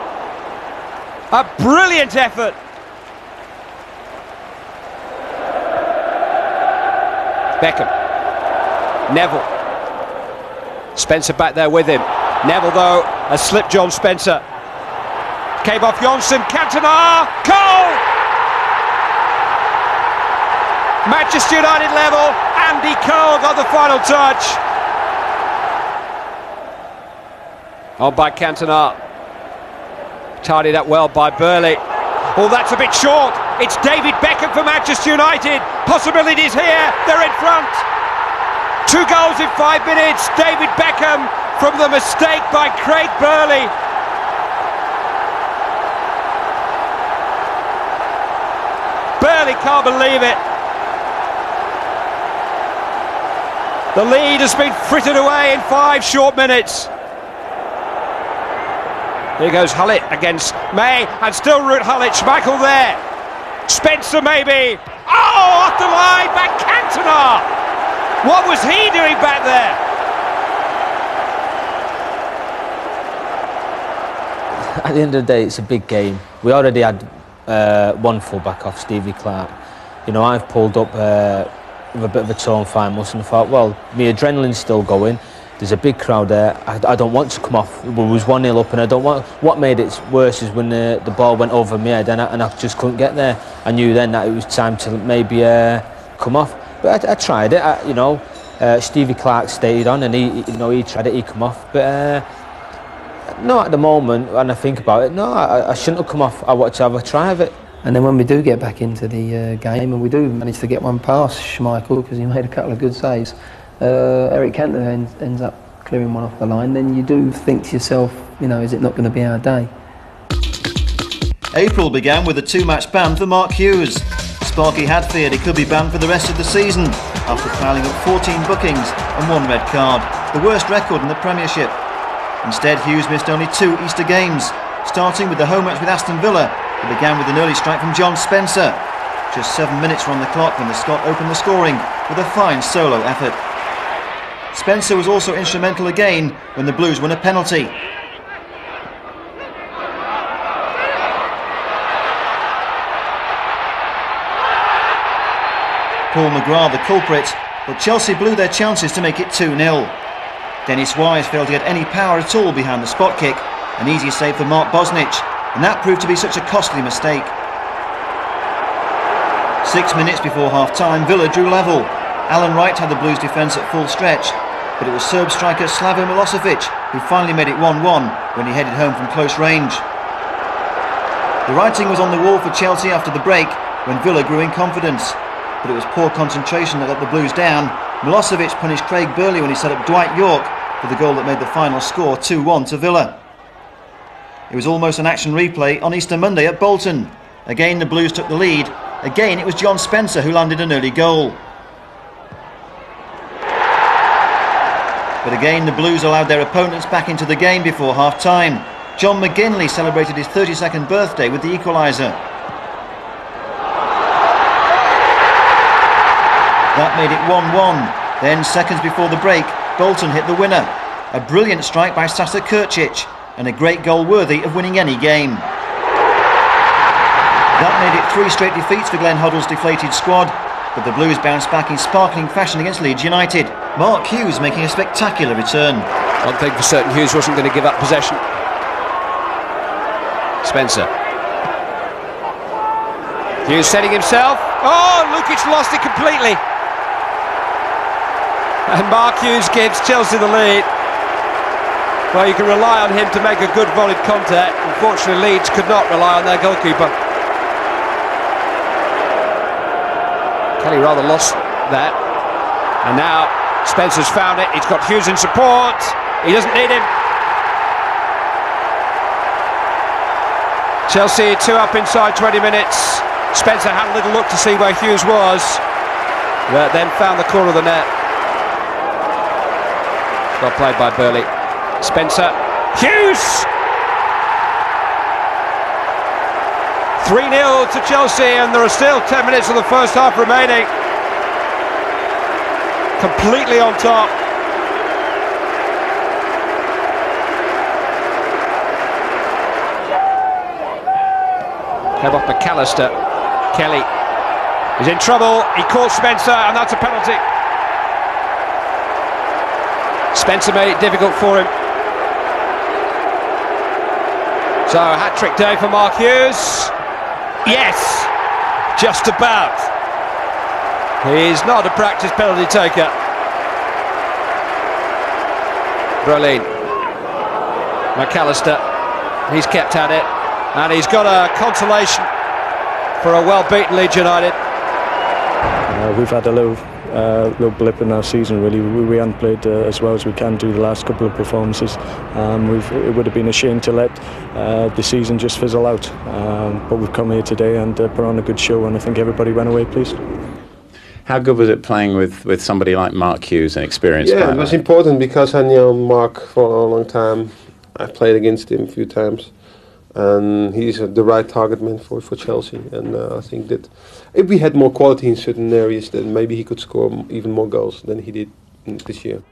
A brilliant effort. Beckham. Neville. Spencer back there with him. Neville, though, has slipped John Spencer. Came off Jonsson. Cantona! Goal! Manchester United level. Andy Cole got the final touch. On by Cantona. Tidied up well by Burley. Oh, that's a bit short. It's David Beckham for Manchester United. Possibilities here. They're in front. 2 goals in 5 minutes. David Beckham from the mistake by Craig Burley. Burley can't believe it. The lead has been frittered away in 5 short minutes. Here goes Gullit against May, and still Ruud Gullit. Schmeichel there. Spencer maybe. Oh, off the line by Cantona. What was he doing back there? At the end of the day, it's a big game. We already had one full-back off, Stevie Clark. You know, I've pulled up with a bit of a torn fine muscle, and I thought, well, my adrenaline's still going. There's a big crowd there. I don't want to come off. We was 1-0 up, and I don't want. What made it worse is when the ball went over my head, and I just couldn't get there. I knew then that it was time to maybe come off. But I tried it. Stevie Clark stayed on, and he tried it. He come off, but no, at the moment, when I think about it, no, I shouldn't have come off. I wanted to have a try of it. And then when we do get back into the game, and we do manage to get one past Schmeichel because he made a couple of good saves, Eric Cantona ends up clearing one off the line, then you do think to yourself, is it not going to be our day? April began with a 2-match ban for Mark Hughes. Sparky had feared he could be banned for the rest of the season after piling up 14 bookings and 1 red card, the worst record in the Premiership. Instead, Hughes missed only 2 Easter games, starting with the home match with Aston Villa. It began with an early strike from John Spencer. Just 7 minutes were on the clock when the Scot opened the scoring with a fine solo effort. Spencer was also instrumental again when the Blues won a penalty. Paul McGrath the culprit, but Chelsea blew their chances to make it 2-0. Dennis Wise failed to get any power at all behind the spot kick, an easy save for Mark Bosnich, and that proved to be such a costly mistake. 6 minutes before half-time, Villa drew level. Alan Wright had the Blues' defence at full stretch, but it was Serb striker Slavo Milosevic who finally made it 1-1 when he headed home from close range. The writing was on the wall for Chelsea after the break when Villa grew in confidence, but it was poor concentration that let the Blues down. Milosevic punished Craig Burley when he set up Dwight York for the goal that made the final score 2-1 to Villa. It was almost an action replay on Easter Monday at Bolton. Again the Blues took the lead. Again it was John Spencer who landed an early goal. But again the Blues allowed their opponents back into the game before half-time. John McGinley celebrated his 32nd birthday with the equaliser. That made it 1-1. Then, seconds before the break, Bolton hit the winner. A brilliant strike by Sasa Kurcic, and a great goal worthy of winning any game. That made it 3 straight defeats for Glenn Hoddle's deflated squad, but the Blues bounced back in sparkling fashion against Leeds United. Mark Hughes making a spectacular return. One thing for certain, Hughes wasn't going to give up possession. Spencer. Hughes setting himself. Oh, Lukic lost it completely. And Mark Hughes gives Chelsea the lead. Well, you can rely on him to make a good volleyed contact. Unfortunately, Leeds could not rely on their goalkeeper. Kelly rather lost that. And now Spencer's found it. He's got Hughes in support. He doesn't need him. Chelsea 2 up inside 20 minutes. Spencer had a little look to see where Hughes was, but then found the corner of the net. Well played by Burley. Spencer. Hughes! 3-0 to Chelsea, and there are still 10 minutes of the first half remaining. Completely on top. Came off McAllister. Kelly is in trouble. He caught Spencer, and that's a penalty. Spencer made it difficult for him. So a hat-trick day for Mark Hughes. Yes, just about. He's not a practice penalty taker. Berlin. McAllister. He's kept at it, and he's got a consolation for a well-beaten Leeds United. We've had a little blip in our season, really. We haven't played as well as we can do the last couple of performances. It would have been a shame to let the season just fizzle out, but we've come here today and put on a good show, and I think everybody went away pleased. How good was it playing with somebody like Mark Hughes, an experienced player? Yeah, it was important because I knew Mark for a long time. I played against him a few times, and he's the right target man for Chelsea. And I think that if we had more quality in certain areas, then maybe he could score even more goals than he did this year.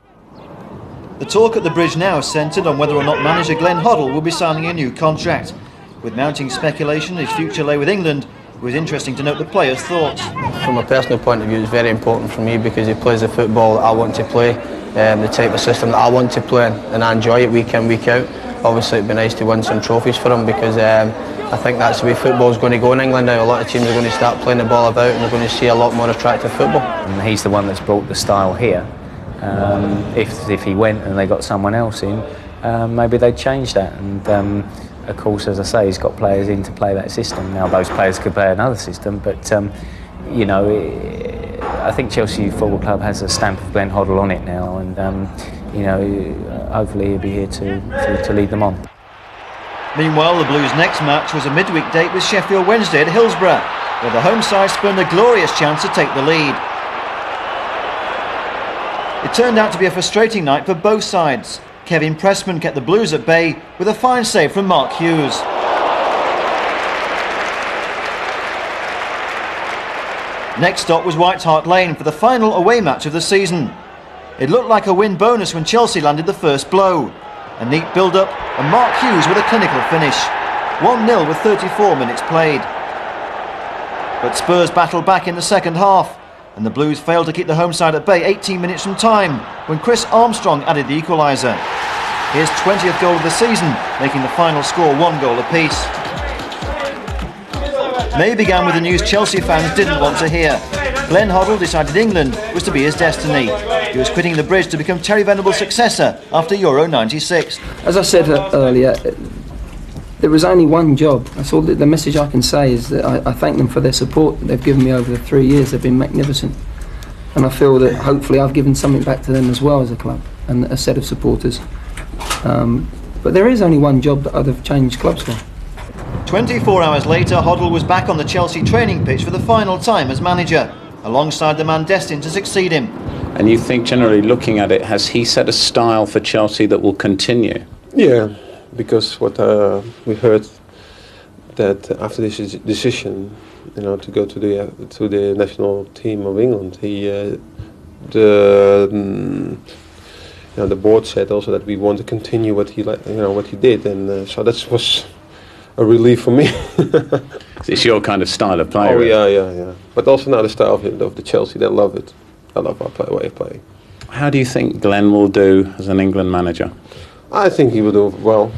The talk at the Bridge now centred on whether or not manager Glenn Hoddle will be signing a new contract. With mounting speculation his future lay with England, was interesting to note the players' thoughts. From a personal point of view, it's very important for me because he plays the football that I want to play, the type of system that I want to play, and I enjoy it week in, week out. Obviously, it'd be nice to win some trophies for him because I think that's the way football's going to go in England now. A lot of teams are going to start playing the ball about and we're going to see a lot more attractive football. And he's the one that's brought the style here. If he went and they got someone else in, maybe they'd change that. And of course, as I say, he's got players in to play that system. Now, those players could play another system, but you know, I think Chelsea Football Club has a stamp of Glenn Hoddle on it now, and you know, hopefully he'll be here to lead them on. Meanwhile, the Blues' next match was a midweek date with Sheffield Wednesday at Hillsborough, where the home side spurned a glorious chance to take the lead. It turned out to be a frustrating night for both sides. Kevin Pressman kept the Blues at bay with a fine save from Mark Hughes. Next stop was White Hart Lane for the final away match of the season. It looked like a win bonus when Chelsea landed the first blow. A neat build-up and Mark Hughes with a clinical finish. 1-0 with 34 minutes played. But Spurs battled back in the second half, and the Blues failed to keep the home side at bay 18 minutes from time when Chris Armstrong added the equaliser. His 20th goal of the season, making the final score 1 goal apiece. May began with the news Chelsea fans didn't want to hear. Glenn Hoddle decided England was to be his destiny. He was quitting the bridge to become Terry Venables' successor after Euro '96. As I said earlier, there was only one job. That's all. The message I can say is that I thank them for their support that they've given me over the 3 years. They've been magnificent. And I feel that hopefully I've given something back to them as well as a club and a set of supporters. But there is only one job that I'd have changed clubs for. 24 hours later, Hoddle was back on the Chelsea training pitch for the final time as manager, alongside the man destined to succeed him. And you think, generally looking at it, has he set a style for Chelsea that will continue? Yeah, because what we heard that after this decision, you know, to go to the national team of England, the board said also that we want to continue what he did, and so that was a relief for me. It's your kind of style of play. Oh, really. yeah. But also now the style of the Chelsea, they love it. I love our way of playing. How do you think Glenn will do as an England manager? I think he will do well.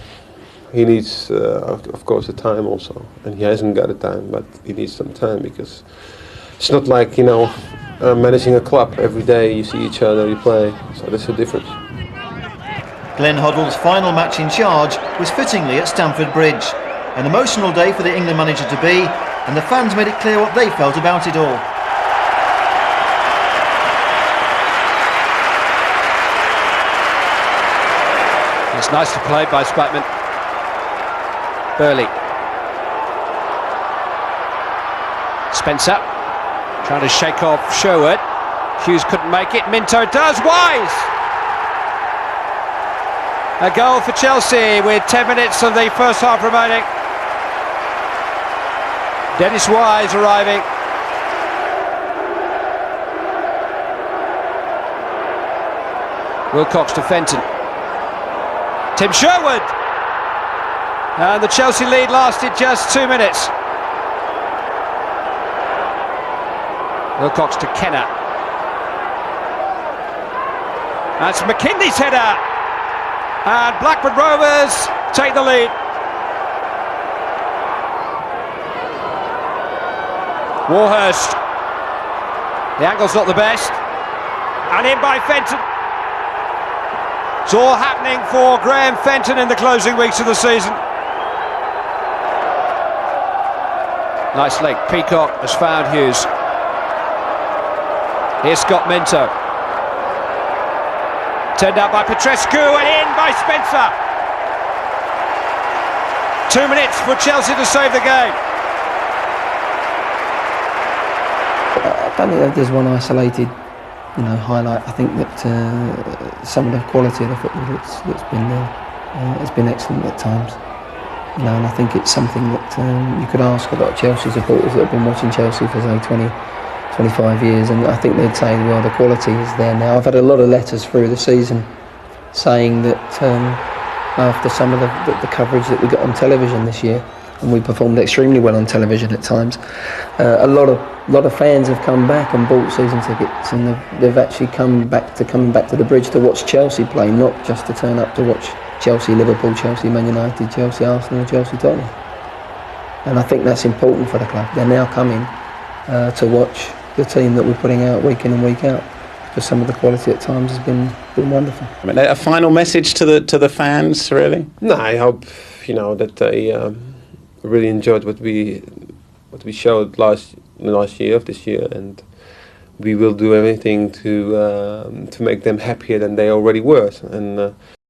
He needs, of course, the time also, and he hasn't got the time, but he needs some time because it's not like, you know, managing a club. Every day you see each other, you play, so that's the difference. Glenn Hoddle's final match in charge was fittingly at Stamford Bridge. An emotional day for the England manager to be, and the fans made it clear what they felt about it all. It's nicely played by Spatman. Burley. Spencer trying to shake off Sherwood. Hughes couldn't make it. Minto does. Wise! A goal for Chelsea with 10 minutes of the first half remaining. Dennis Wise arriving. Wilcox to Fenton. Tim Sherwood! And the Chelsea lead lasted just 2 minutes. Wilcox to Kenner. That's McKinley's header! And Blackburn Rovers take the lead. Warhurst. The angle's not the best. And in by Fenton. It's all happening for Graham Fenton in the closing weeks of the season. Nice leg. Peacock has found Hughes. Here's Scott Minto. Turned out by Petrescu and in by Spencer. 2 minutes for Chelsea to save the game. I don't think that there's one isolated, highlight. I think that some of the quality of the football that's been there has been excellent at times. And I think it's something that you could ask a lot of Chelsea supporters that have been watching Chelsea for say 20, 25 years, and I think they'd say, well, the quality is there now. I've had a lot of letters through the season saying that after some of the coverage that we got on television this year, and we performed extremely well on television at times. A lot of fans have come back and bought season tickets, and they've actually coming back to the Bridge to watch Chelsea play, not just to turn up to watch Chelsea, Liverpool, Chelsea, Man United, Chelsea, Arsenal, Chelsea, Tottenham. And I think that's important for the club. They're now coming to watch the team that we're putting out week in and week out, because some of the quality at times has been wonderful. I mean, a final message to the fans, really? No, I hope that they really enjoyed what we showed last year of this year, and we will do everything to make them happier than they already were. And